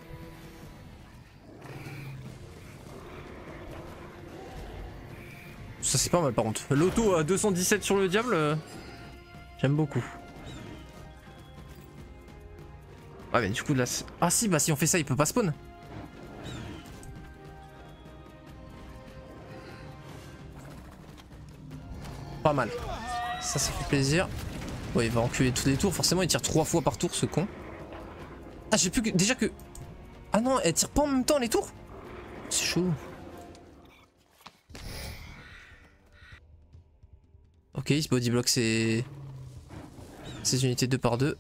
Ça c'est pas mal par contre. L'auto à 217 sur le diable, j'aime beaucoup. Ouais mais du coup là... Ah si, bah si on fait ça il peut pas spawn. Pas mal. Ça fait plaisir. Ouais, il va enculer tous les tours. Forcément il tire 3 fois par tour ce con. Ah j'ai plus que... Déjà que... Ah non, elle tire pas en même temps les tours. C'est chaud. Ok, il se bodyblock ses unités 2 par 2.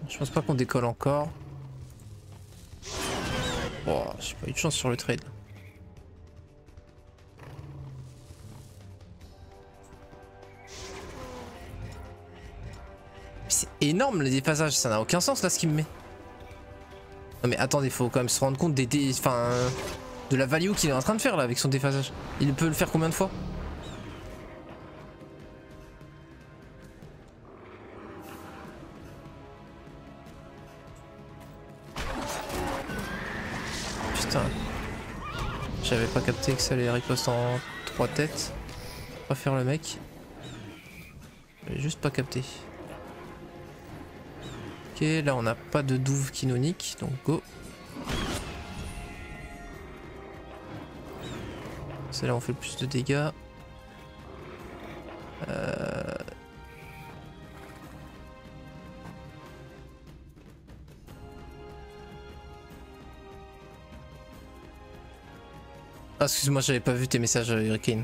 Je pense pas qu'on décolle encore. Oh, j'ai pas eu de chance sur le trade. C'est énorme les déphasages, ça n'a aucun sens là ce qu'il me met. Non mais attendez, faut quand même se rendre compte de la value qu'il est en train de faire là avec son déphasage. Il peut le faire combien de fois? Putain. J'avais pas capté que ça allait riposte en 3 têtes. Pas faire le mec. J'avais juste pas capté. Ok, là on n'a pas de douve qui nous nique, donc go. C'est là où on fait le plus de dégâts. Ah excuse-moi, j'avais pas vu tes messages Hurricane.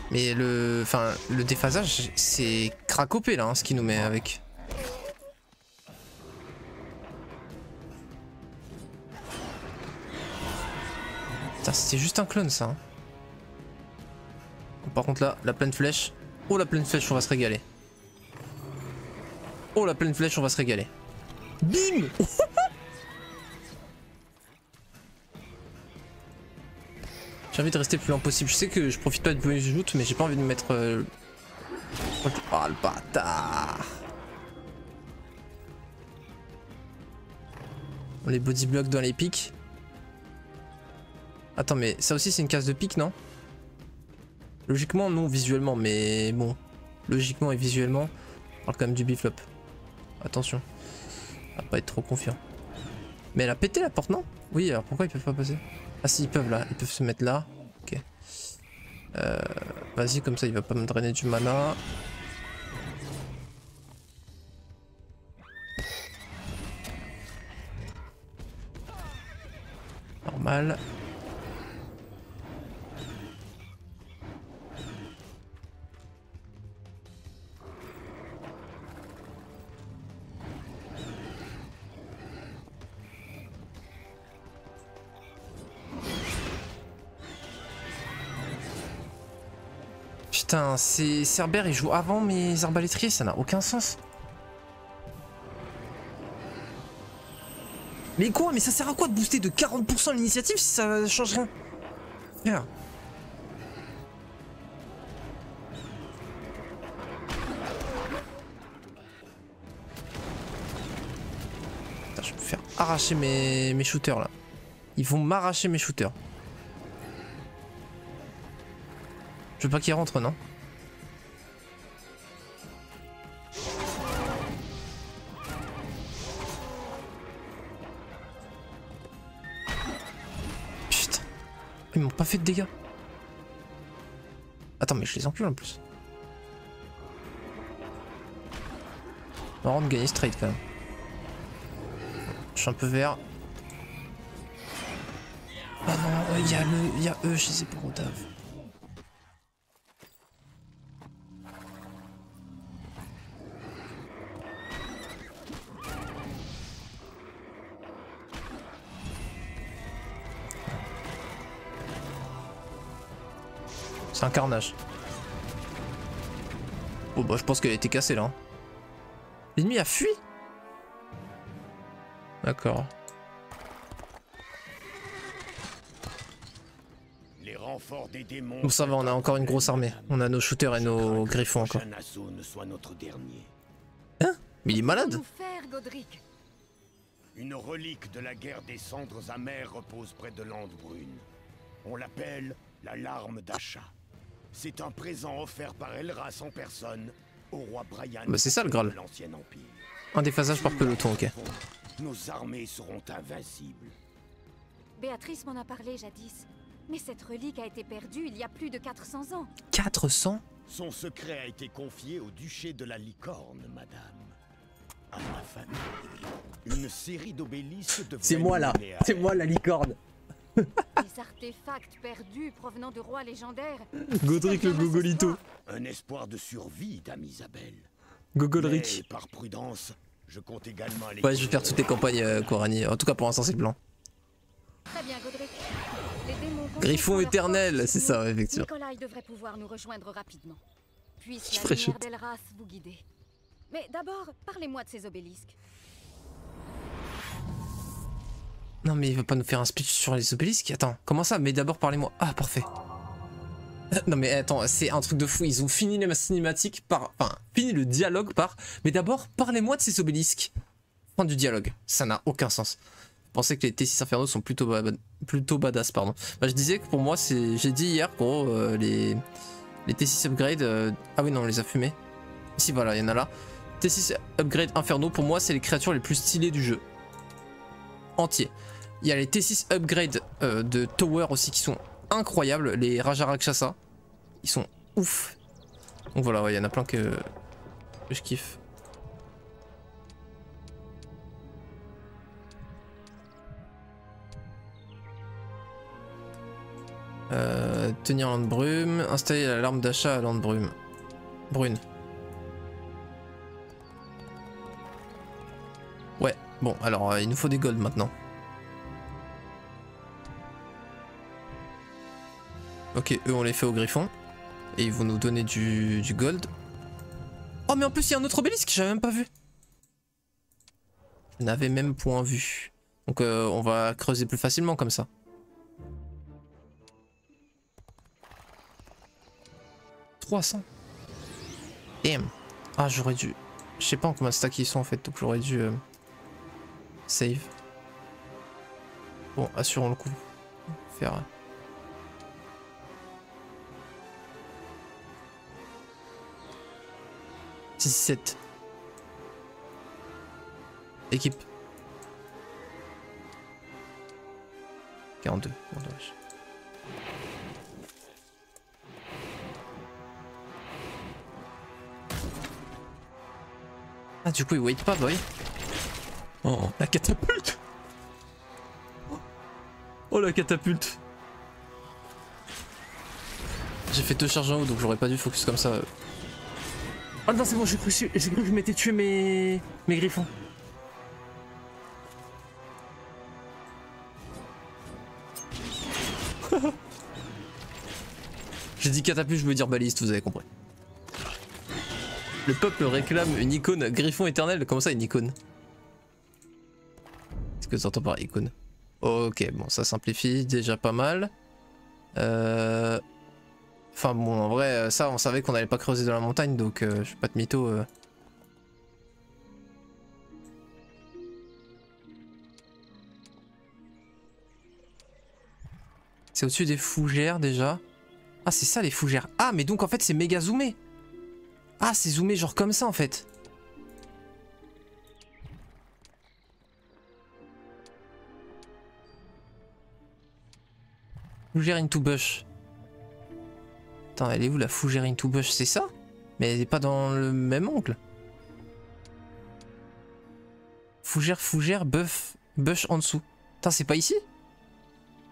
Mais le déphasage, c'est cracopé là, hein, ce qu'il nous met avec. Putain, c'était juste un clone ça. Hein. Par contre là, la pleine flèche. Oh la pleine flèche, on va se régaler. Oh la pleine flèche, on va se régaler. Bim. J'ai envie de rester le plus lent possible. Je sais que je profite pas de bonus joute, mais j'ai pas envie de me mettre... Oh le bâtard. On les bodyblock dans les pics. Attends, mais ça aussi c'est une case de pique, non? Logiquement non, visuellement, mais bon. Logiquement et visuellement, on parle quand même du biflop. Attention. À pas être trop confiant. Mais elle a pété la porte, non? Oui, alors pourquoi ils peuvent pas passer? Ah si, ils peuvent là, ils peuvent se mettre là. Ok. Vas-y, comme ça il va pas me drainer du mana. Normal. Putain, c'est Cerbère, il joue avant mes arbalétriers, ça n'a aucun sens. Mais quoi? Mais ça sert à quoi de booster de 40% l'initiative si ça change rien? Frère. Putain, je peux faire arracher mes shooters là. Ils vont m'arracher mes shooters. Je veux pas qu'ils rentrent, non? Putain. Ils m'ont pas fait de dégâts. Attends, mais je les encule en plus. Marrant de gagner straight quand même. Je suis un peu vert. Ah non, il y a eux, je sais pas où Dave. C'est un carnage. Oh bah je pense qu'elle a été cassée là. Hein. L'ennemi a fui. D'accord. Les renforts des démons. Bon ça va, on a encore une grosse armée. On a nos shooters et nos griffons encore. Ne soit notre dernier. Hein? Mais il est malade. Faire, Godric? Une relique de la guerre des cendres amères repose près de Landbrune. On l'appelle la larme d'achat. C'est un présent offert par Elras en personne au roi Brian. Bah c'est ça le Graal. De l'ancien empire. Un déphasage par peloton, ok. Nos armées seront invincibles. Béatrice m'en a parlé jadis. Mais cette relique a été perdue il y a plus de 400 ans. 400? Son secret a été confié au duché de la Licorne, madame. À ma famille. Une série d'obélisques de... C'est moi là. C'est moi la licorne. Des artefacts perdus provenant de rois légendaires. Godric le Gogolito. Un espoir de survie, dame Isabelle. Gogolric. Mais par prudence, je compte également aller... Ouais, je vais faire toutes les campagnes Corani. En tout cas, pour l'instant, c'est le plan. Très bien, Godric. Les démons Griffon éternel, c'est ça, effectivement. Nikolai devrait pouvoir nous rejoindre rapidement. Puisse Je la ferai lumière chute. d'Elras vous guider. Mais d'abord, parlez-moi de ces obélisques. Non, mais il va pas nous faire un speech sur les obélisques. Attends, comment ça? Mais d'abord, parlez-moi. Ah, parfait. Non, mais attends, c'est un truc de fou. Ils ont fini les cinématiques par. Enfin, fini le dialogue par. Mais d'abord, parlez-moi de ces obélisques. Fin du dialogue. Ça n'a aucun sens. Je pensais que les T6 Inferno sont plutôt badass, pardon. Bah, je disais que pour moi, c'est. J'ai dit hier, gros, les T6 Upgrade. Ah oui, non, on les a fumés. Ici, voilà, il y en a là. T6 Upgrade Inferno, pour moi, c'est les créatures les plus stylées du jeu. Entier. Il y a les T6 Upgrade de Tower aussi qui sont incroyables. Les Raja Rakshasa. Ils sont ouf. Donc voilà, il y en a plein que je kiffe. Tenir Landbrume. Installer l'alarme d'achat à Landbrume. Brune. Ouais, bon, alors il nous faut des golds maintenant. Ok, eux on les fait au griffon. Et ils vont nous donner du gold. Oh mais en plus il y a un autre obélisque, j'avais même pas vu. Je n'avais même point vu. Donc on va creuser plus facilement comme ça. « 300 ». Damn. Ah j'aurais dû... Je sais pas en combien de stacks ils sont en fait, donc j'aurais dû... Save. Bon, assurons le coup. Faire... « 6-7 ». Équipe. 42. Bon, dommage. Ah du coup il wait pas, boy. Oh la catapulte. Oh la catapulte. J'ai fait 2 charges en haut donc j'aurais pas dû focus comme ça. Oh non c'est bon, j'ai cru que je m'étais tué mes griffons. J'ai dit catapulte, je veux dire baliste, vous avez compris. Le peuple réclame une icône griffon éternel. Comment ça une icône? Qu'est-ce que tu entends par icône? Ok, bon ça simplifie déjà pas mal. Enfin bon en vrai ça on savait qu'on allait pas creuser dans la montagne donc je suis pas de mytho. C'est au-dessus des fougères déjà. Ah, c'est ça les fougères. Ah, mais donc en fait c'est méga zoomé. Ah, c'est zoomé genre comme ça en fait. Fougère into bush. Attends, elle est où la fougère into bush? C'est ça? Mais elle est pas dans le même angle. Fougère, bush en dessous. Putain, c'est pas ici?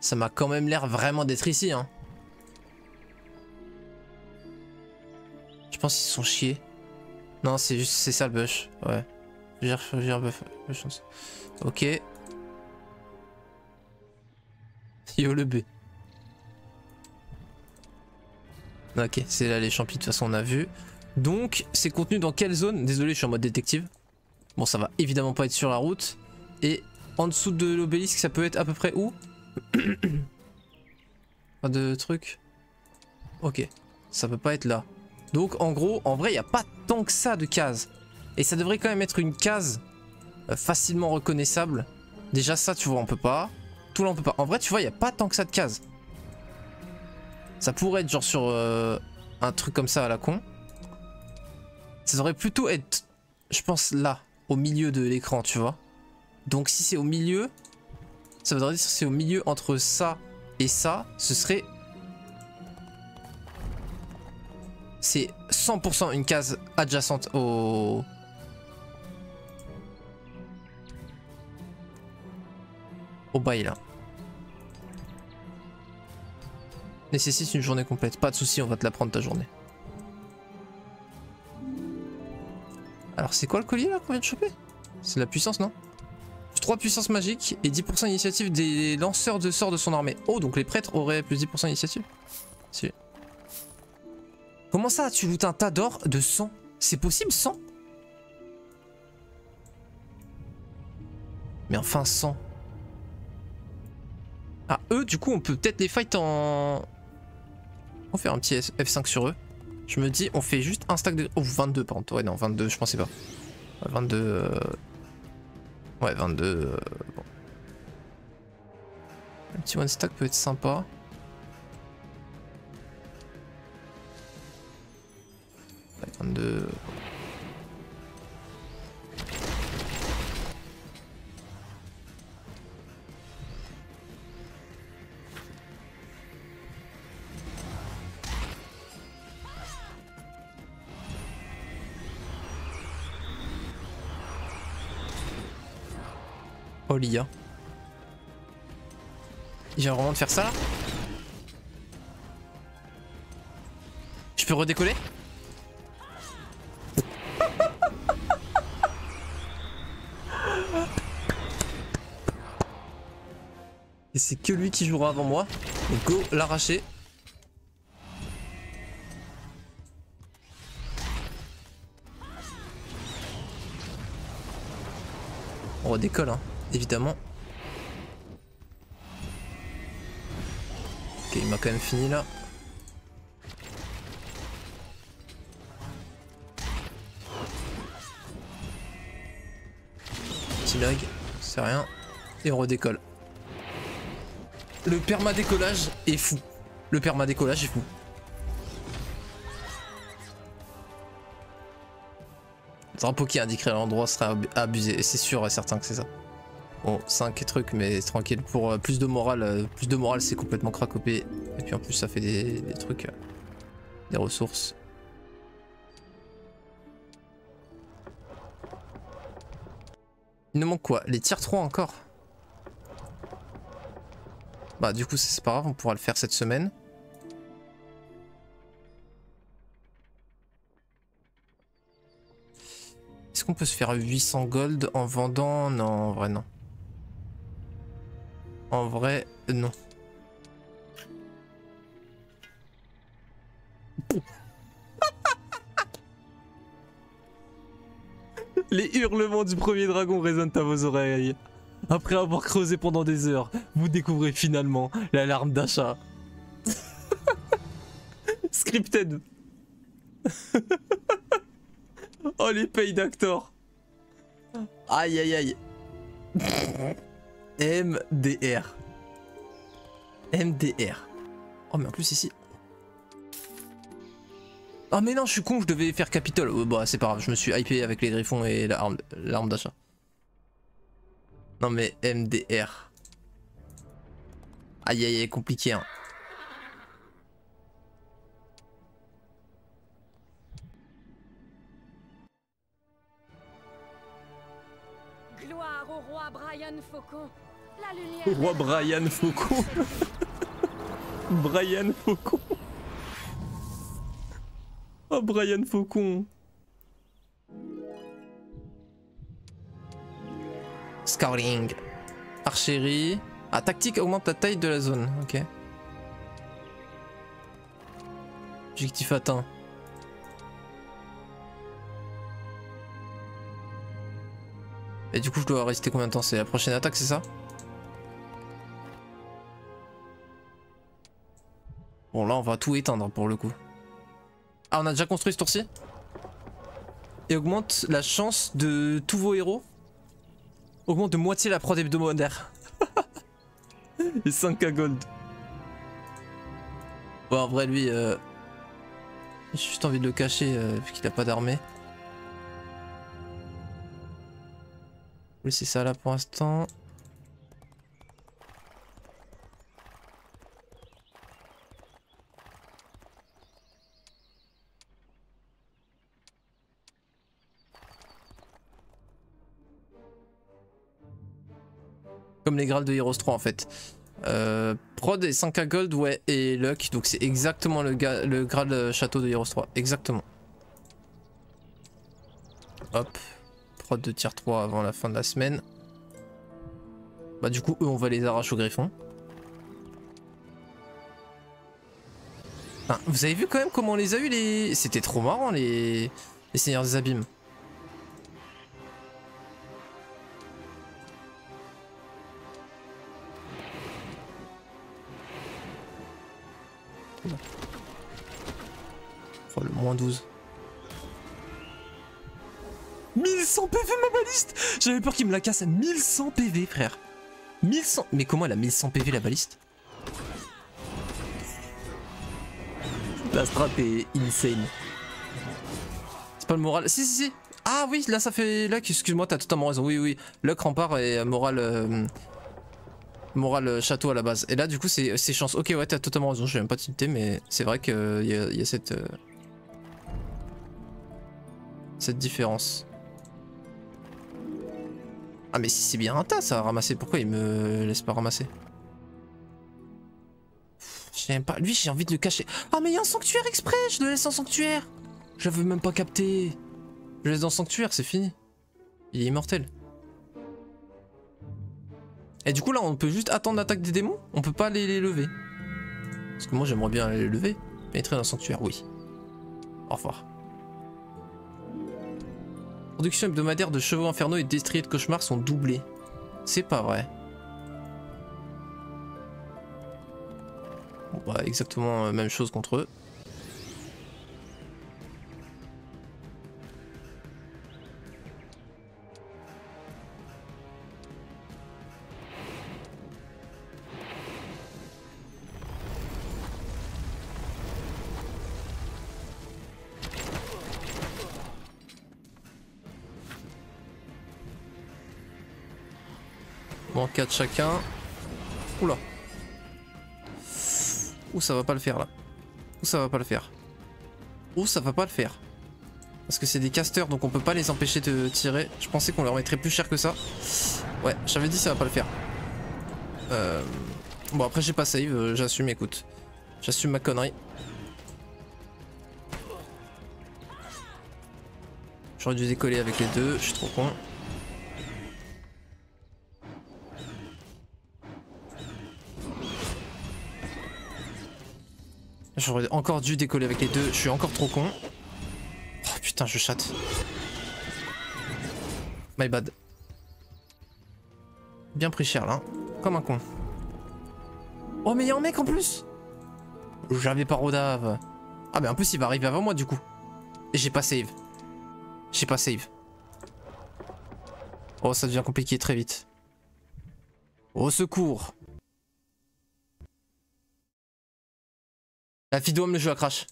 Ça m'a quand même l'air vraiment d'être ici, hein. Je pense qu'ils se sont chiés. Non, c'est juste, c'est ça le bush. Ouais. Fougère, bush en dessous. Ok. Yo le B. Ok, c'est là les champis, de toute façon on a vu. Donc, c'est contenu dans quelle zone? Désolé, je suis en mode détective. Bon, ça va évidemment pas être sur la route. Et en dessous de l'obélisque, ça peut être à peu près où? Pas de truc. Ok, ça peut pas être là. Donc en gros, en vrai, il n'y a pas tant que ça de cases. Et ça devrait quand même être une case facilement reconnaissable. Déjà ça, tu vois, on peut pas. Tout là, on peut pas. En vrai, tu vois, il n'y a pas tant que ça de cases. Ça pourrait être genre sur un truc comme ça à la con. Ça devrait plutôt être, je pense, là, au milieu de l'écran, tu vois. Donc si c'est au milieu, ça voudrait dire que c'est au milieu entre ça et ça, ce serait... C'est 100% une case adjacente au bail là. Nécessite une journée complète. Pas de souci, on va te la prendre ta journée. Alors c'est quoi le collier là qu'on vient de choper? C'est la puissance, non? 3 puissances magiques et 10% initiative des lanceurs de sorts de son armée. Oh, donc les prêtres auraient plus 10% initiative. Si. Comment ça, tu lootes un tas d'or de 100? C'est possible 100? Mais enfin 100. Ah, eux, du coup, on peut peut-être les fight en... On fait un petit F5 sur eux. Je me dis, on fait juste un stack de... Oh, 22 par contre. Ouais, non, 22, je pensais pas. 22... Ouais, 22... Bon. Un petit one stack peut être sympa. Ouais, 22... Oh l'IA. Il vient vraiment de faire ça là? Je peux redécoller? Et c'est que lui qui jouera avant moi. Donc go l'arracher. On redécolle hein. Évidemment. Ok, il m'a quand même fini là. Petit lag, c'est rien. Et on redécolle. Le perma-décollage est fou. Le perma-décollage est fou. Le drapeau qui indiquerait l'endroit serait abusé. Et c'est sûr et certain que c'est ça. Bon, 5 trucs, mais tranquille. Pour plus de morale c'est complètement cracopé. Et puis en plus, ça fait des trucs, des ressources. Il nous manque quoi? Les tiers 3 encore? Bah, du coup, c'est pas grave, on pourra le faire cette semaine. Est-ce qu'on peut se faire 800 gold en vendant? Non, en vrai, non. En vrai, non. Les hurlements du premier dragon résonnent à vos oreilles. Après avoir creusé pendant des heures, vous découvrez finalement l'alarme d'achat. Scripted. Oh les payes d'acteurs. Aïe aïe aïe. MDR. MDR. Oh mais en plus ici... Oh mais non, je suis con, je devais faire Capitole. Oh, bah c'est pas grave, je me suis hypé avec les griffons et l'arme d'achat. Non mais MDR. Aïe aïe aïe, compliqué hein. Gloire au roi Brian Faucon. La lumière. Au roi Brian Faucon. Brian Faucon. Oh Brian Faucon. Scouting. Archerie. Ah, tactique augmente la taille de la zone. Ok. Objectif atteint. Et du coup je dois rester combien de temps? C'est la prochaine attaque, c'est ça? Bon là on va tout éteindre pour le coup. Ah, on a déjà construit ce tour-ci? Et augmente la chance de tous vos héros. Augmente de moitié la prod hebdomadaire. Et 5k gold. Bon en vrai lui j'ai juste envie de le cacher vu qu'il a pas d'armée. Oui c'est ça là pour l'instant. Comme les Graals de Heroes 3 en fait. Prod et 5k gold, ouais, et luck, donc c'est exactement le Graal château de Heroes 3, exactement. Hop, prod de tier 3 avant la fin de la semaine. Bah du coup eux on va les arracher au griffon. Enfin, vous avez vu quand même comment on les a eu les... C'était trop marrant les Seigneurs des Abîmes. Oh le moins 12. 1100 PV ma baliste. J'avais peur qu'il me la casse à 1100 PV frère. 1100. Mais comment elle a 1100 PV la baliste? La strat est insane. C'est pas le moral. Si si si. Ah oui là ça fait Luck, excuse-moi t'as totalement raison. Oui oui. Luck rempart et moral moral château à la base. Et là du coup c'est chance. Ok ouais t'as totalement raison, je vais même pas tilter mais c'est vrai qu'il y a cette différence. Ah mais si c'est bien un tas ça à ramasser, pourquoi il me laisse pas ramasser? J'aime pas, lui j'ai envie de le cacher. Ah mais il y a un sanctuaire exprès, je le laisse en sanctuaire. J'avais même pas capté. Je le laisse dans le sanctuaire, c'est fini. Il est immortel. Et du coup là on peut juste attendre l'attaque des démons? On peut pas les lever? Parce que moi j'aimerais bien les lever. Pénétrer dans le sanctuaire, oui. Au revoir. Production hebdomadaire de chevaux infernaux et destriers de cauchemars sont doublées. C'est pas vrai. Bon bah exactement même chose contre eux. Bon 4 chacun. Oula. Ouh ça va pas le faire là. Ouh ça va pas le faire. Ouh ça va pas le faire. Parce que c'est des casters donc on peut pas les empêcher de tirer. Je pensais qu'on leur mettrait plus cher que ça. Ouais j'avais dit ça va pas le faire. Bon après j'ai pas save, j'assume, écoute. J'assume ma connerie. J'aurais dû décoller avec les deux, je suis trop con. J'aurais encore dû décoller avec les deux, je suis encore trop con. Oh putain, je chatte. My bad. Bien pris cher là, hein. Comme un con. Oh mais y'a un mec en plus. J'avais pas rodave. Ah mais en plus il va arriver avant moi du coup. Et j'ai pas save. J'ai pas save. Oh ça devient compliqué très vite. Au secours. La fille d'homme, le jeu a crash.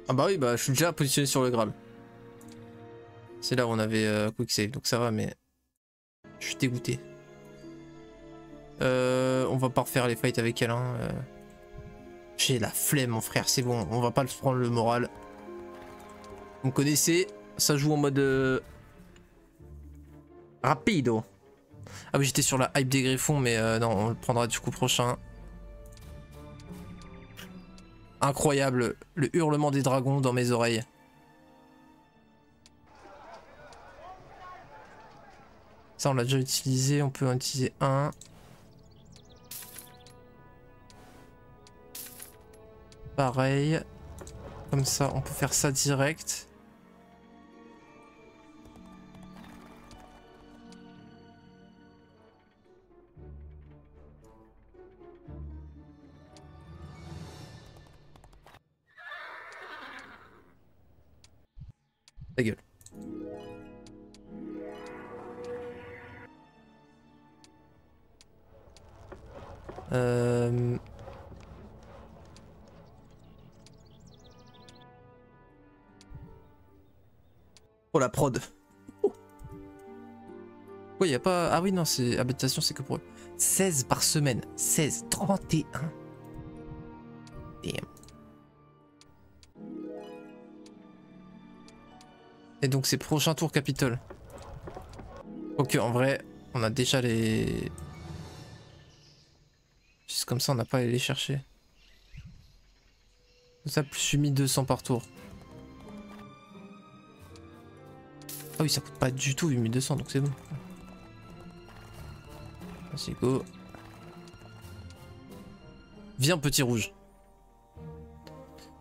Ah bah oui, bah je suis déjà positionné sur le Graal. C'est là où on avait quick save, donc ça va, mais je suis dégoûté. On va pas refaire les fights avec elle. Hein. J'ai la flemme, mon frère, c'est bon, on va pas se prendre le moral. Vous me connaissez, ça joue en mode rapido. Ah oui, j'étais sur la hype des griffons, mais non, on le prendra du coup prochain. Incroyable, le hurlement des dragons dans mes oreilles. Ça, on l'a déjà utilisé, on peut en utiliser un. Pareil. Comme ça, on peut faire ça direct. Ta gueule. Oh la prod. Ouais, y a pas... Ah oui, non, c'est habitation, c'est que pour eux. 16 par semaine. 16, 31. Damn. Et donc c'est prochain tour Capitole. Ok, en vrai, on a déjà les... Juste comme ça, on n'a pas à aller les chercher. Ça, plus 8200 par tour. Ah oui, ça coûte pas du tout 8200, donc c'est bon. Vas-y, go. Viens, petit rouge.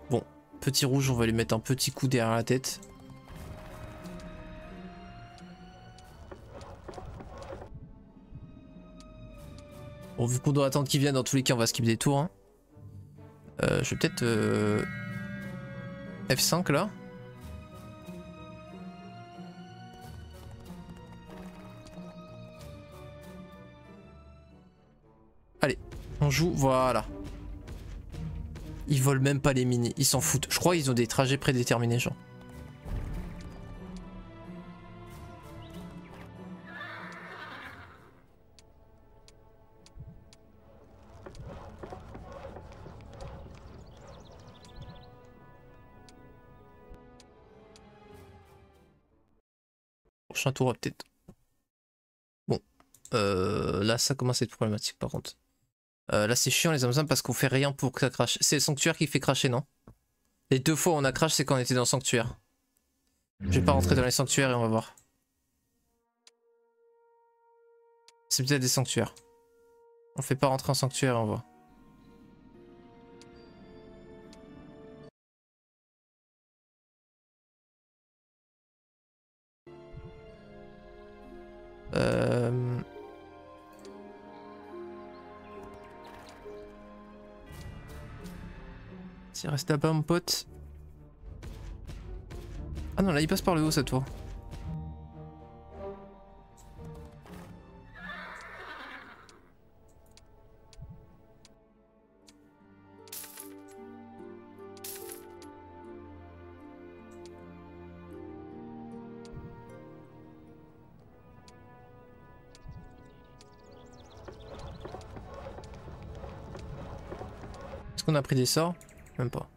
Bon, petit rouge, on va lui mettre un petit coup derrière la tête. Bon, vu qu'on doit attendre qu'il vienne, dans tous les cas, on va skip des tours. Hein. Je vais peut-être... F5 là. Allez, on joue, voilà. Ils volent même pas les minis, ils s'en foutent. Je crois qu'ils ont des trajets prédéterminés, genre. Prochain tour peut-être. Bon, là ça commence à être problématique par contre. Là c'est chiant les Amazons parce qu'on fait rien pour que ça crache. C'est le sanctuaire qui fait cracher, non? Les deux fois où on a crash, c'est quand on était dans le sanctuaire. Je vais pas rentrer dans les sanctuaires et on va voir. C'est peut-être des sanctuaires. On fait pas rentrer en sanctuaire et on voit. Si reste là-bas mon pote. Ah non là il passe par le haut cette fois. Est-ce qu'on a pris des sorts? Même pas.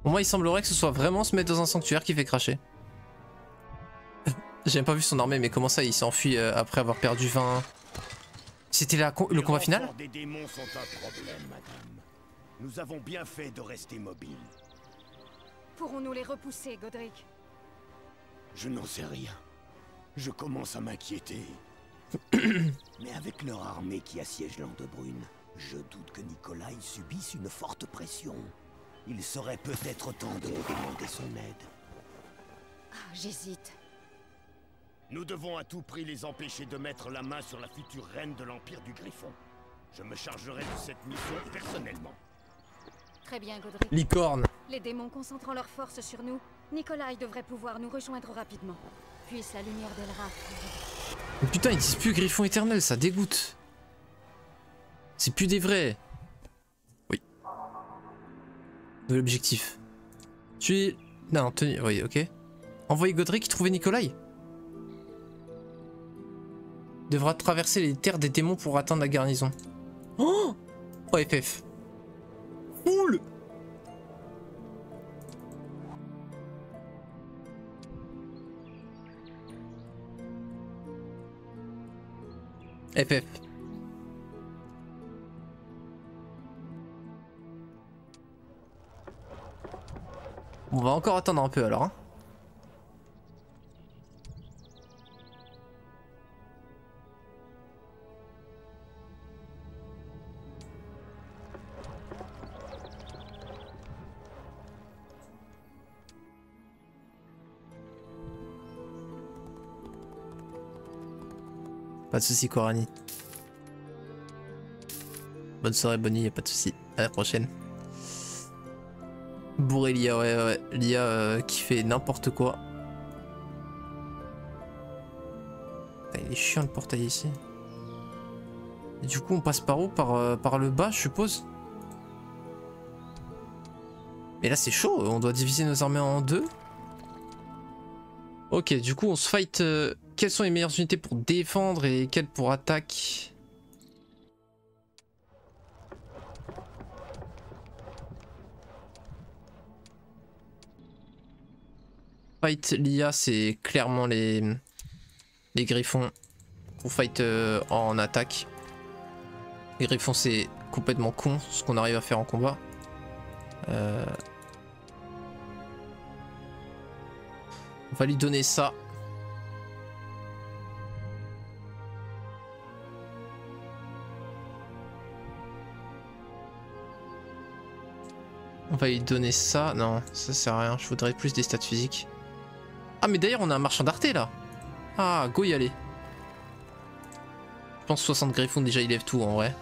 Pour moi, il semblerait que ce soit vraiment se mettre dans un sanctuaire qui fait cracher. J'ai même pas vu son armée, mais comment ça, il s'est enfui après avoir perdu 20... C'était le combat final? Les renforts des démons sont un problème, madame. Nous avons bien fait de rester mobiles. Pourrons-nous les repousser, Godric? Je n'en sais rien. Je commence à m'inquiéter. Mais avec leur armée qui assiège Landebrune, je doute que Nikolai subisse une forte pression. Il serait peut-être temps de lui demander son aide. Ah, j'hésite. Nous devons à tout prix les empêcher de mettre la main sur la future reine de l'Empire du Griffon. Je me chargerai de cette mission personnellement. Très bien, Godric. Licorne. Les démons concentrant leurs forces sur nous, Nikolai devrait pouvoir nous rejoindre rapidement. Puisse la lumière d'Elra. Mais putain, ils disent plus Griffon éternel, ça dégoûte. C'est plus des vrais. Oui. De l'objectif. Non, tenue. Oui, ok. Envoyer Godric trouver Nikolai. Devra traverser les terres des démons pour atteindre la garnison. Oh, FF. Cool. FF. On va encore attendre un peu alors. Hein. Pas de soucis, Korani. Bonne soirée, bonne nuit, y'a pas de soucis. À la prochaine. Bourré Lia, ouais. Lia qui fait n'importe quoi. Il est chiant le portail ici. Et du coup, on passe par où? Par le bas, je suppose. Mais là, c'est chaud. On doit diviser nos armées en deux. Ok, du coup, on se fight. Quelles sont les meilleures unités pour défendre et quelles pour attaque? Fight Lia, c'est clairement les griffons pour fight en attaque. Les griffons, c'est complètement con ce qu'on arrive à faire en combat. On va lui donner ça. On va lui donner ça. Non, ça sert à rien. Je voudrais plus des stats physiques. Ah, mais d'ailleurs, on a un marchand d'Arte là. Ah, go y aller. Je pense 60 griffons, déjà, il lève tout en vrai.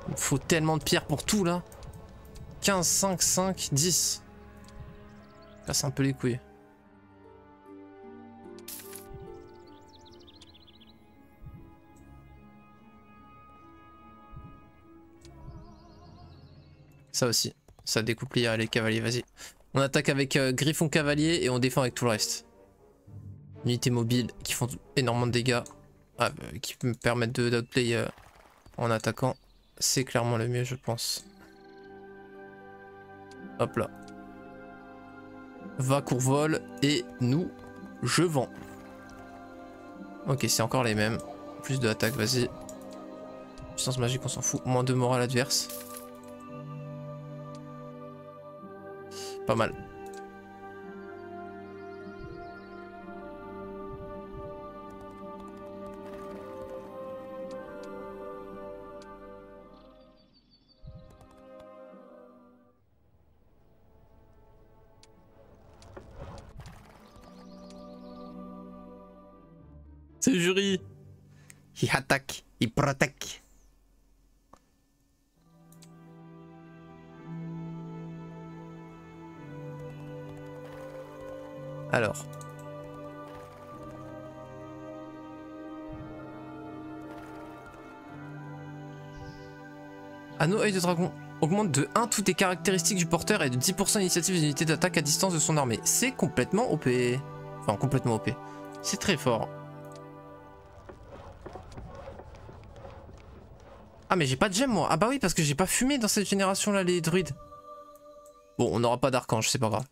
Il faut tellement de pierres pour tout là. 15, 5, 5, 10. Casse un peu les couilles. Ça aussi. Ça découpe les cavaliers, vas-y. On attaque avec Griffon Cavalier et on défend avec tout le reste. Unités mobiles qui font énormément de dégâts. Qui me permettent d'outplay en attaquant. C'est clairement le mieux, je pense. Hop là. Va, courvole, et nous, je vends. Ok, c'est encore les mêmes. Plus de attaque, vas-y. Puissance magique, on s'en fout. Moins de morale adverse. Pas mal. C'est le jury. Il attaque, il protège. Alors. Anneau œil de dragon. Augmente de 1 toutes les caractéristiques du porteur et de 10% l'initiative des unités d'attaque à distance de son armée. C'est complètement OP. Enfin, complètement OP. C'est très fort. Ah, mais j'ai pas de gemme, moi. Ah bah oui, parce que j'ai pas fumé dans cette génération-là, les druides. Bon, on n'aura pas d'archange, c'est pas grave.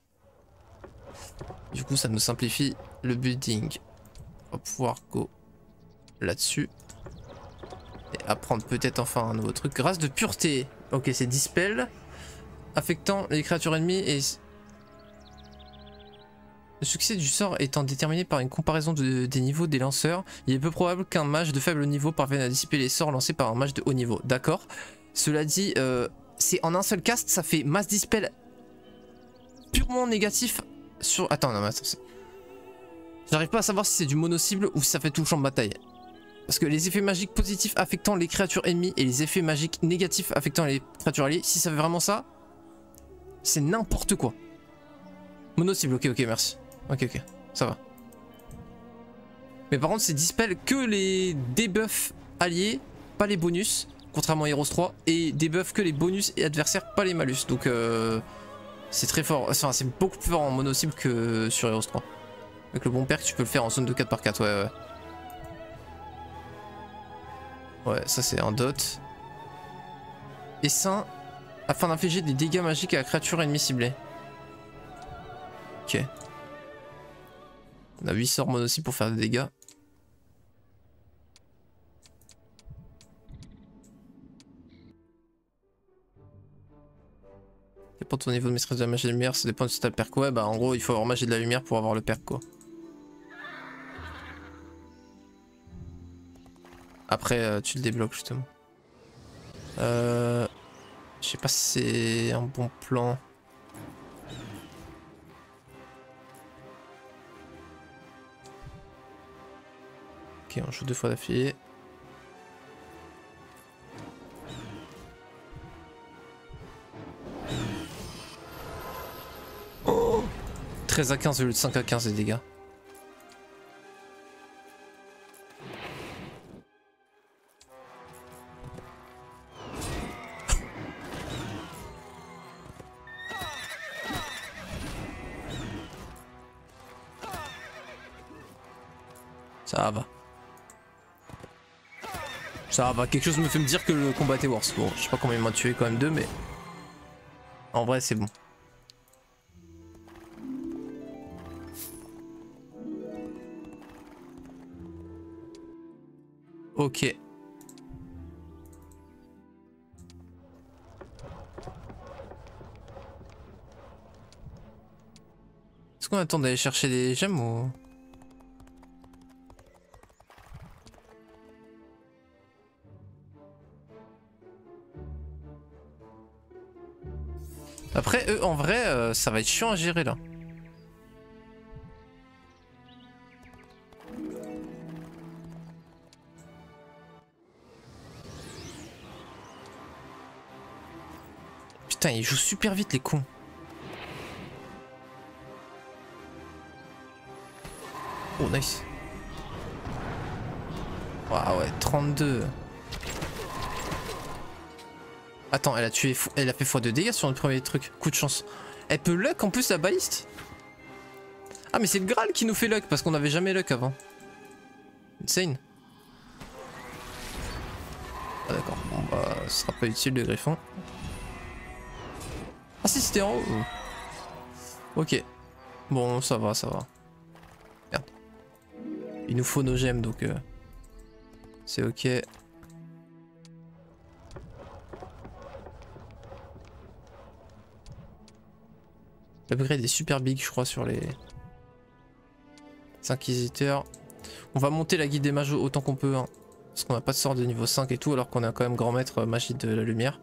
Du coup, ça nous simplifie le building. On va pouvoir go là-dessus. Et apprendre peut-être enfin un nouveau truc. Grâce de pureté. Ok, c'est dispel. Affectant les créatures ennemies et... Le succès du sort étant déterminé par une comparaison des niveaux des lanceurs, il est peu probable qu'un mage de faible niveau parvienne à dissiper les sorts lancés par un mage de haut niveau. D'accord. Cela dit, c'est en un seul cast, ça fait mass dispel purement négatif sur... Attends, non mais attends. J'arrive pas à savoir si c'est du mono-cible ou si ça fait tout le champ de bataille. Parce que les effets magiques positifs affectant les créatures ennemies et les effets magiques négatifs affectant les créatures alliées, si ça fait vraiment ça, c'est n'importe quoi. Mono-cible, ok, merci. Ok, ça va. Mais par contre, c'est dispel que les debuffs alliés, pas les bonus, contrairement à Heroes 3, et debuff que les bonus et adversaires, pas les malus. Donc, c'est très fort. Enfin, c'est beaucoup plus fort en mono-cible que sur Heroes 3. Avec le bon perk, tu peux le faire en zone de 4x4, ouais. Ouais, ça c'est un dot. Essaim, afin d'infliger des dégâts magiques à la créature ennemie ciblée. Ok. On a 8 sorts mono-cible pour faire des dégâts. Pour ton niveau de maîtrise de la magie de la lumière, ça dépend de si t'as le perk. Ouais, bah en gros, il faut avoir magie de la lumière pour avoir le perk, quoi. Après, tu le débloques justement. Je sais pas si c'est un bon plan. Ok, on joue 2 fois d'affilée. Oh, 13 à 15 au lieu de 5 à 15 les dégâts. Ça va. Ça va, quelque chose me fait me dire que le combat était worse. Bon, je sais pas combien il m'a tué quand même 2, mais... En vrai, c'est bon. Ok. Est-ce qu'on attend d'aller chercher des gemmes ou... Après, eux, en vrai, ça va être chiant à gérer là. Putain, ils jouent super vite les cons. Oh, nice. Waouh, ouais, 32. Attends, elle a tué, elle a fait x2 dégâts sur le premier truc. Coup de chance. Elle peut luck en plus la baliste. Ah mais c'est le Graal qui nous fait luck parce qu'on n'avait jamais luck avant. Insane. Ah d'accord, bon bah ce sera pas utile le griffon. Ah si c'était en haut. Ok. Bon ça va, ça va. Merde. Il nous faut nos gemmes donc c'est ok. L'upgrade est super big je crois sur les inquisiteurs. On va monter la guilde des mages autant qu'on peut hein, parce qu'on n'a pas de sort de niveau 5 et tout alors qu'on a quand même grand maître magie de la lumière.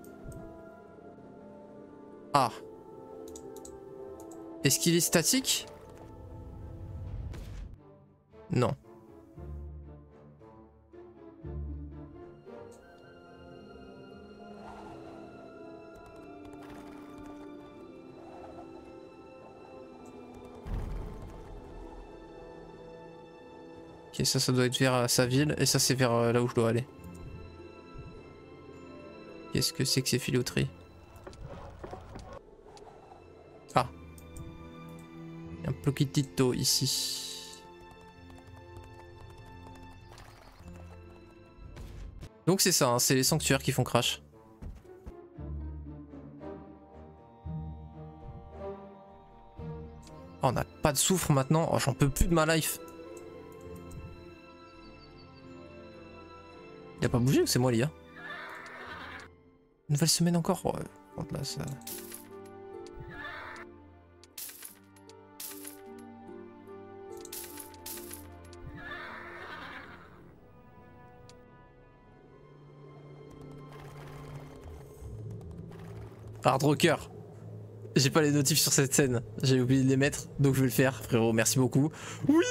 Ah. Est-ce qu'il est statique? Non. Ok, ça doit être vers sa ville et ça c'est vers là où je dois aller. Qu'est-ce que c'est que ces filouteries? Ploquitito ici. Donc c'est ça, hein, c'est les sanctuaires qui font crash. Oh, on n'a pas de soufre maintenant. Oh, j'en peux plus de ma life. Il a pas bougé ou c'est moi l'IA? Nouvelle semaine encore? Ouais, là, ça... Hard Rocker. J'ai pas les notifs sur cette scène. J'ai oublié de les mettre, donc je vais le faire, frérot. Merci beaucoup. Oui!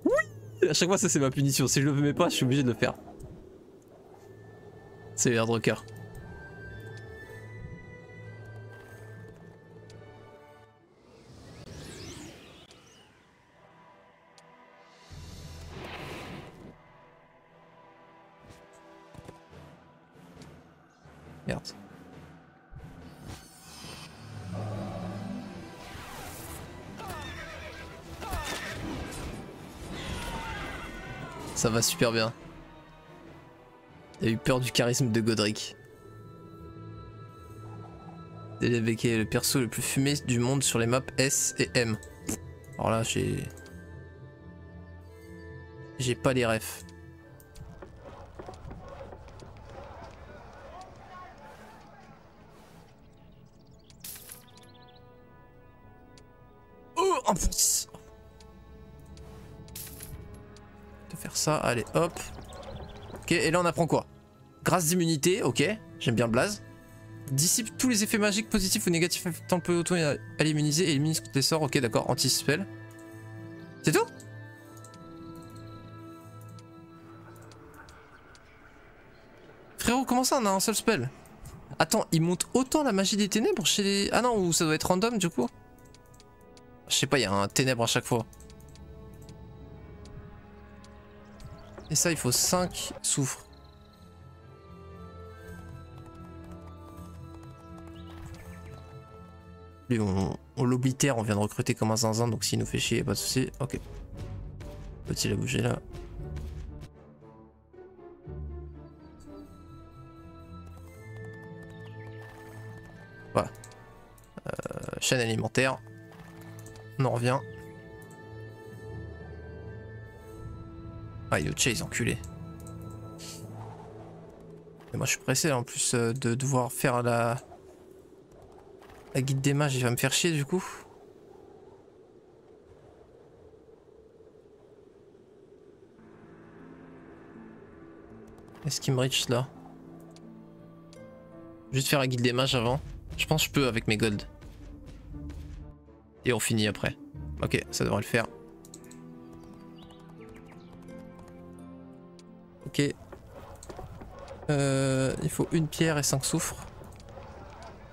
Oui! À chaque fois, ça c'est ma punition. Si je le mets pas, je suis obligé de le faire. C'est le Hard Rocker. Merde. Ça va super bien. Il a eu peur du charisme de Godric. Delebeke est le perso le plus fumé du monde sur les maps S et M. Alors là, j'ai pas les refs. Oh, en plus. De faire ça, allez, hop. Ok, et là on apprend quoi? Grâce d'immunité, ok, j'aime bien le blaze. Dissipe tous les effets magiques positifs ou négatifs affectant le peloton à l'immuniser et élimine contre les sorts, ok d'accord, anti-spell. C'est tout? Frérot, comment ça on a un seul spell? Attends, il monte autant la magie des ténèbres chez les... Ah non, ou ça doit être random du coup? Je sais pas, il y a un ténèbre à chaque fois. Et ça, il faut 5 soufres. Lui, on l'oblitère, on vient de recruter comme un zinzin, donc s'il nous fait chier, pas de soucis. Ok. Peut-il a bougé là? Voilà. Chaîne alimentaire. On en revient. Ah, il est au chase, enculé. Et moi je suis pressé là, en plus de devoir faire la guide des mages, il va me faire chier du coup. Est-ce qu'il me reach là? Juste faire la guide des mages avant. Je pense que je peux avec mes golds. Et on finit après. Ok, ça devrait le faire. Ok. Il faut une pierre et 5 soufres.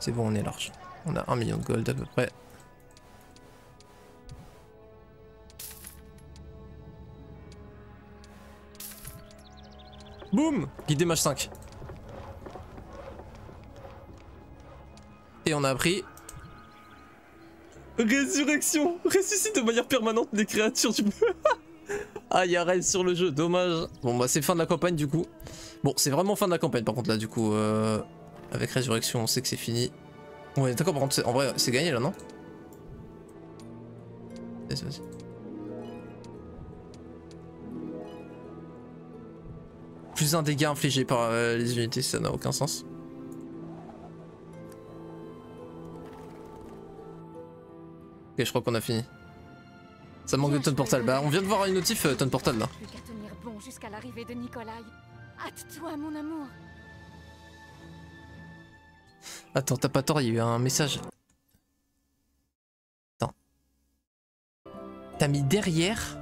C'est bon, on est large. On a 1 million de gold à peu près. Boum! Guide des mages 5. Et on a appris... Résurrection! Ressuscite de manière permanente les créatures du... Ah, il y a raid sur le jeu, dommage. Bon bah c'est fin de la campagne du coup. Bon, c'est vraiment fin de la campagne par contre là du coup. Avec Résurrection, on sait que c'est fini. Ouais, d'accord, par contre, en vrai, c'est gagné là, non? Vas-y. Plus un dégât infligé par les unités, ça n'a aucun sens. Ok, je crois qu'on a fini. Ça manque de tonne portal. Bah, on vient de voir une notif tonne portal là. Plus qu'à tenir bon jusqu'à l'arrivée de Nikolai. Hâte-toi, mon amour. Attends, t'as pas tort, il y a eu un message. Attends. T'as mis derrière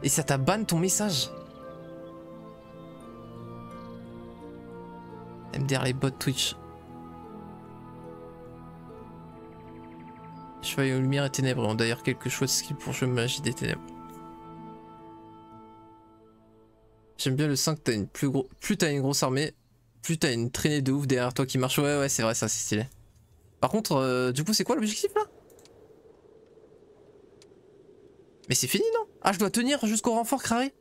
et ça t'a ban ton message. MDR les bots Twitch. Chevalier aux lumières et ténèbres ont d'ailleurs quelque chose skill pour jouer magie des ténèbres. J'aime bien le 5, plus t'as une grosse armée, plus t'as une traînée de ouf derrière toi qui marche. Ouais, c'est vrai, ça c'est stylé. Par contre, du coup, c'est quoi l'objectif là? Mais c'est fini non? Ah je dois tenir jusqu'au renfort Crary.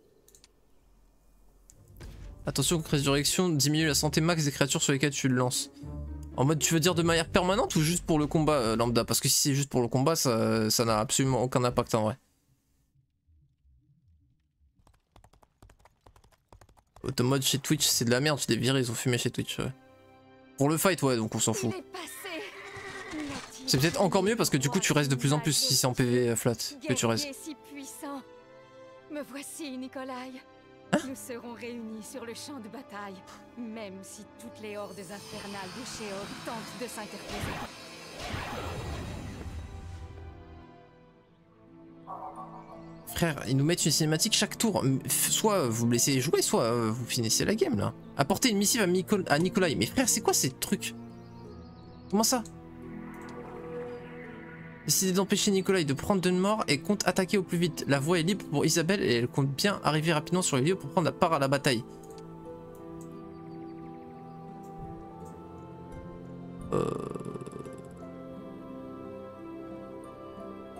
Attention, résurrection diminue la santé max des créatures sur lesquelles tu le lances. En mode tu veux dire de manière permanente ou juste pour le combat lambda? Parce que si c'est juste pour le combat ça n'a absolument aucun impact en vrai. Automode chez Twitch c'est de la merde, je l'ai viré, ils ont fumé chez Twitch. Ouais. Pour le fight ouais donc on s'en fout. C'est peut-être encore mieux parce que du coup tu restes de plus en plus si c'est en PV flat que tu restes. Me voici, Nikolai. Hein? Nous serons réunis sur le champ de bataille, même si toutes les hordes infernales de Sheol tentent de s'interposer. Frère, ils nous mettent une cinématique chaque tour. Soit vous me laissez jouer, soit vous finissez la game là. Apporter une missive à Nikolai. Mais frère, c'est quoi ces trucs? Comment ça? Décidez d'empêcher Nikolai de prendre de mort et compte attaquer au plus vite. La voie est libre pour Isabelle et elle compte bien arriver rapidement sur les lieux pour prendre la part à la bataille.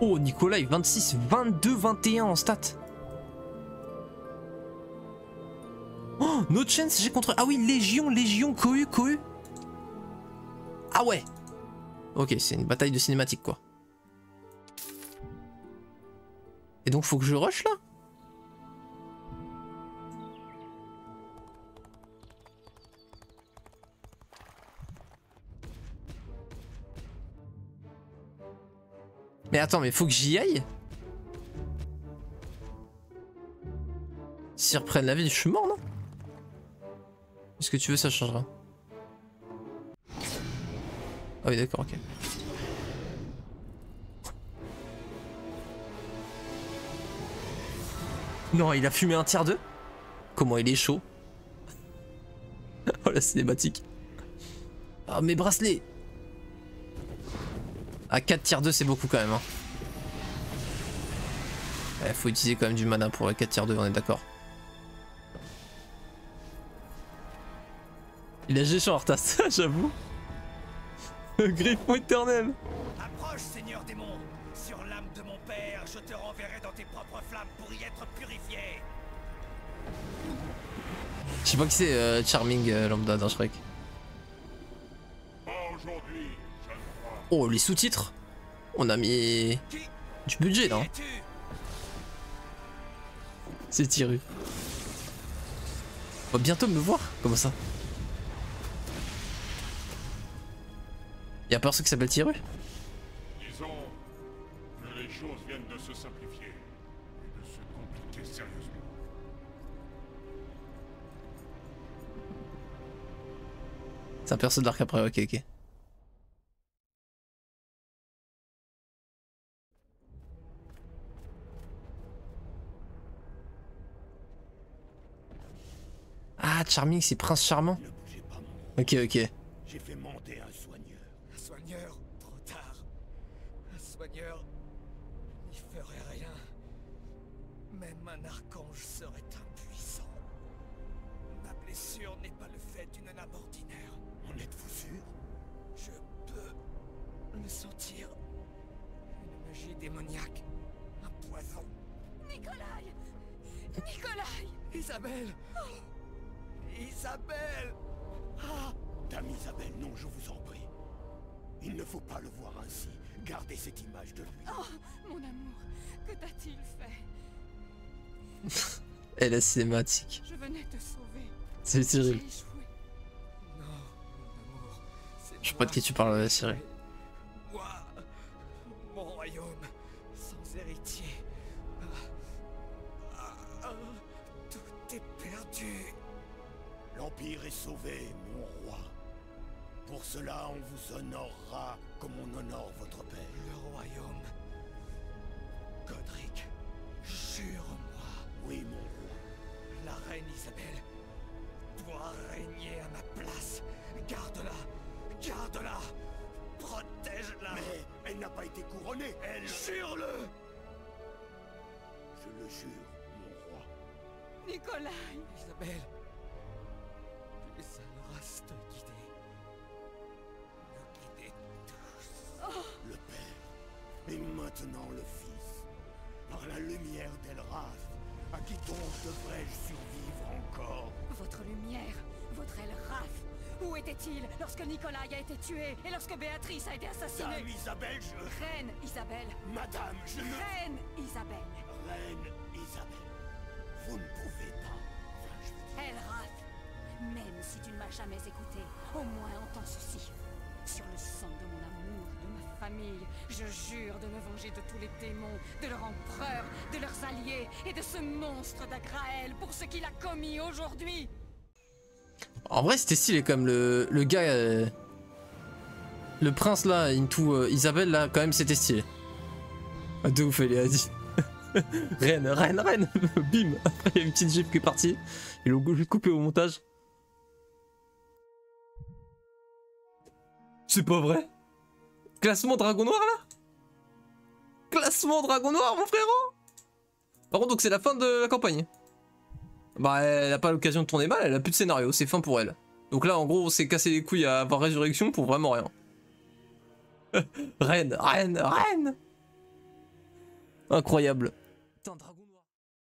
Oh, Nikolai, 26, 22, 21 en stats. Oh, no chance, j'ai contre... Ah oui, Légion, Cohu. Ah ouais. Ok, c'est une bataille de cinématique quoi. Et donc faut que je rush là? Mais attends, mais faut que j'y aille? S'ils reprennent la ville, je suis mort, non? Est-ce que tu veux, ça changera. Ah oui, d'accord, ok. Non, il a fumé un tiers 2. Comment il est chaud. Oh la cinématique. Ah mes bracelets. À 4 tiers 2 c'est beaucoup quand même hein. Ouais, faut utiliser quand même du mana pour 4 tiers 2, on est d'accord. Il a géchant Arthas, j'avoue. Le griffon éternel. Approche, Seigneur démon. Sur l'âme de mon père, je te renverrai dans tes propres flammes pour y être purifié. Je sais pas qui c'est Charming lambda dans Shrek. Oh les sous-titres. On a mis du budget là. C'est Tiru. On va bientôt me voir. Comment ça? Y'a personne qui s'appelle Tiru? Disons que les choses viennent de se simplifier et de se compliquer sérieusement. C'est un perso d'arc après, ok. Ah, Charming, c'est Prince Charmant. Ne bougez pas, mon Ok. J'ai fait monter un soigneur. Un soigneur, trop tard. Un soigneur n'y ferait rien. Même un archange serait impuissant. Ma blessure n'est pas le fait d'une lame ordinaire. En êtes-vous sûr? Je peux le sentir. Une magie démoniaque. Un poison. Nikolai! Isabelle! Isabelle! Ah! Dame Isabelle, non, je vous en prie. Il ne faut pas le voir ainsi. Gardez cette image de lui. Oh, mon amour, que t'a-t-il fait? Et la cinématique. Je venais te sauver. C'est terrible. J'ai échoué. Non, mon amour. Je sais pas de qui tu parles, Cyril. Moi, mon royaume, sans héritier. Tout est perdu. L'Empire est sauvé, mon roi. Pour cela, on vous honorera comme on honore votre père. Le royaume. Godric, jure-moi. Oui, mon roi. La reine Isabelle doit régner à ma place. Garde-la. Garde-la. Protège-la. Mais elle n'a pas été couronnée. Elle... Jure-le. Je le jure, mon roi. Nikolai! Isabelle. Laisse race te guider. Nous guider tous. Le Père, et maintenant le Fils. Par la lumière d'Elrath. À qui donc devrais-je survivre encore? Votre lumière, votre Elrath. Où était-il lorsque Nikolai a été tué et lorsque Béatrice a été assassinée? Dame Isabelle, Reine Isabelle. Madame, je ne... Reine Isabelle. Reine Isabelle, vous ne pouvez pas... Enfin, je veux dire... Elrath, même si tu ne m'as jamais écouté, au moins entends ceci. Sur le sang de mon amour, de ma famille, je jure de me venger de tous les démons, de leur empereur, de leurs alliés et de ce monstre d'Agraël pour ce qu'il a commis aujourd'hui. En vrai, c'était stylé comme le gars... le prince là, into Isabelle là, quand même c'était stylé. Ah, de ouf, elle a dit. Reine, reine, reine. Bim. Après, il y a une petite gifle qui est partie. Ils l'ont coupé au montage. C'est pas vrai. Classement Dragon Noir là. Classement Dragon Noir, mon frérot. Par contre, donc c'est la fin de la campagne. Bah, elle a pas l'occasion de tourner mal, elle a plus de scénario, c'est fin pour elle. Donc là, en gros, on s'est cassé les couilles à avoir résurrection pour vraiment rien. Reine, reine, reine. Incroyable. Putain, Dragon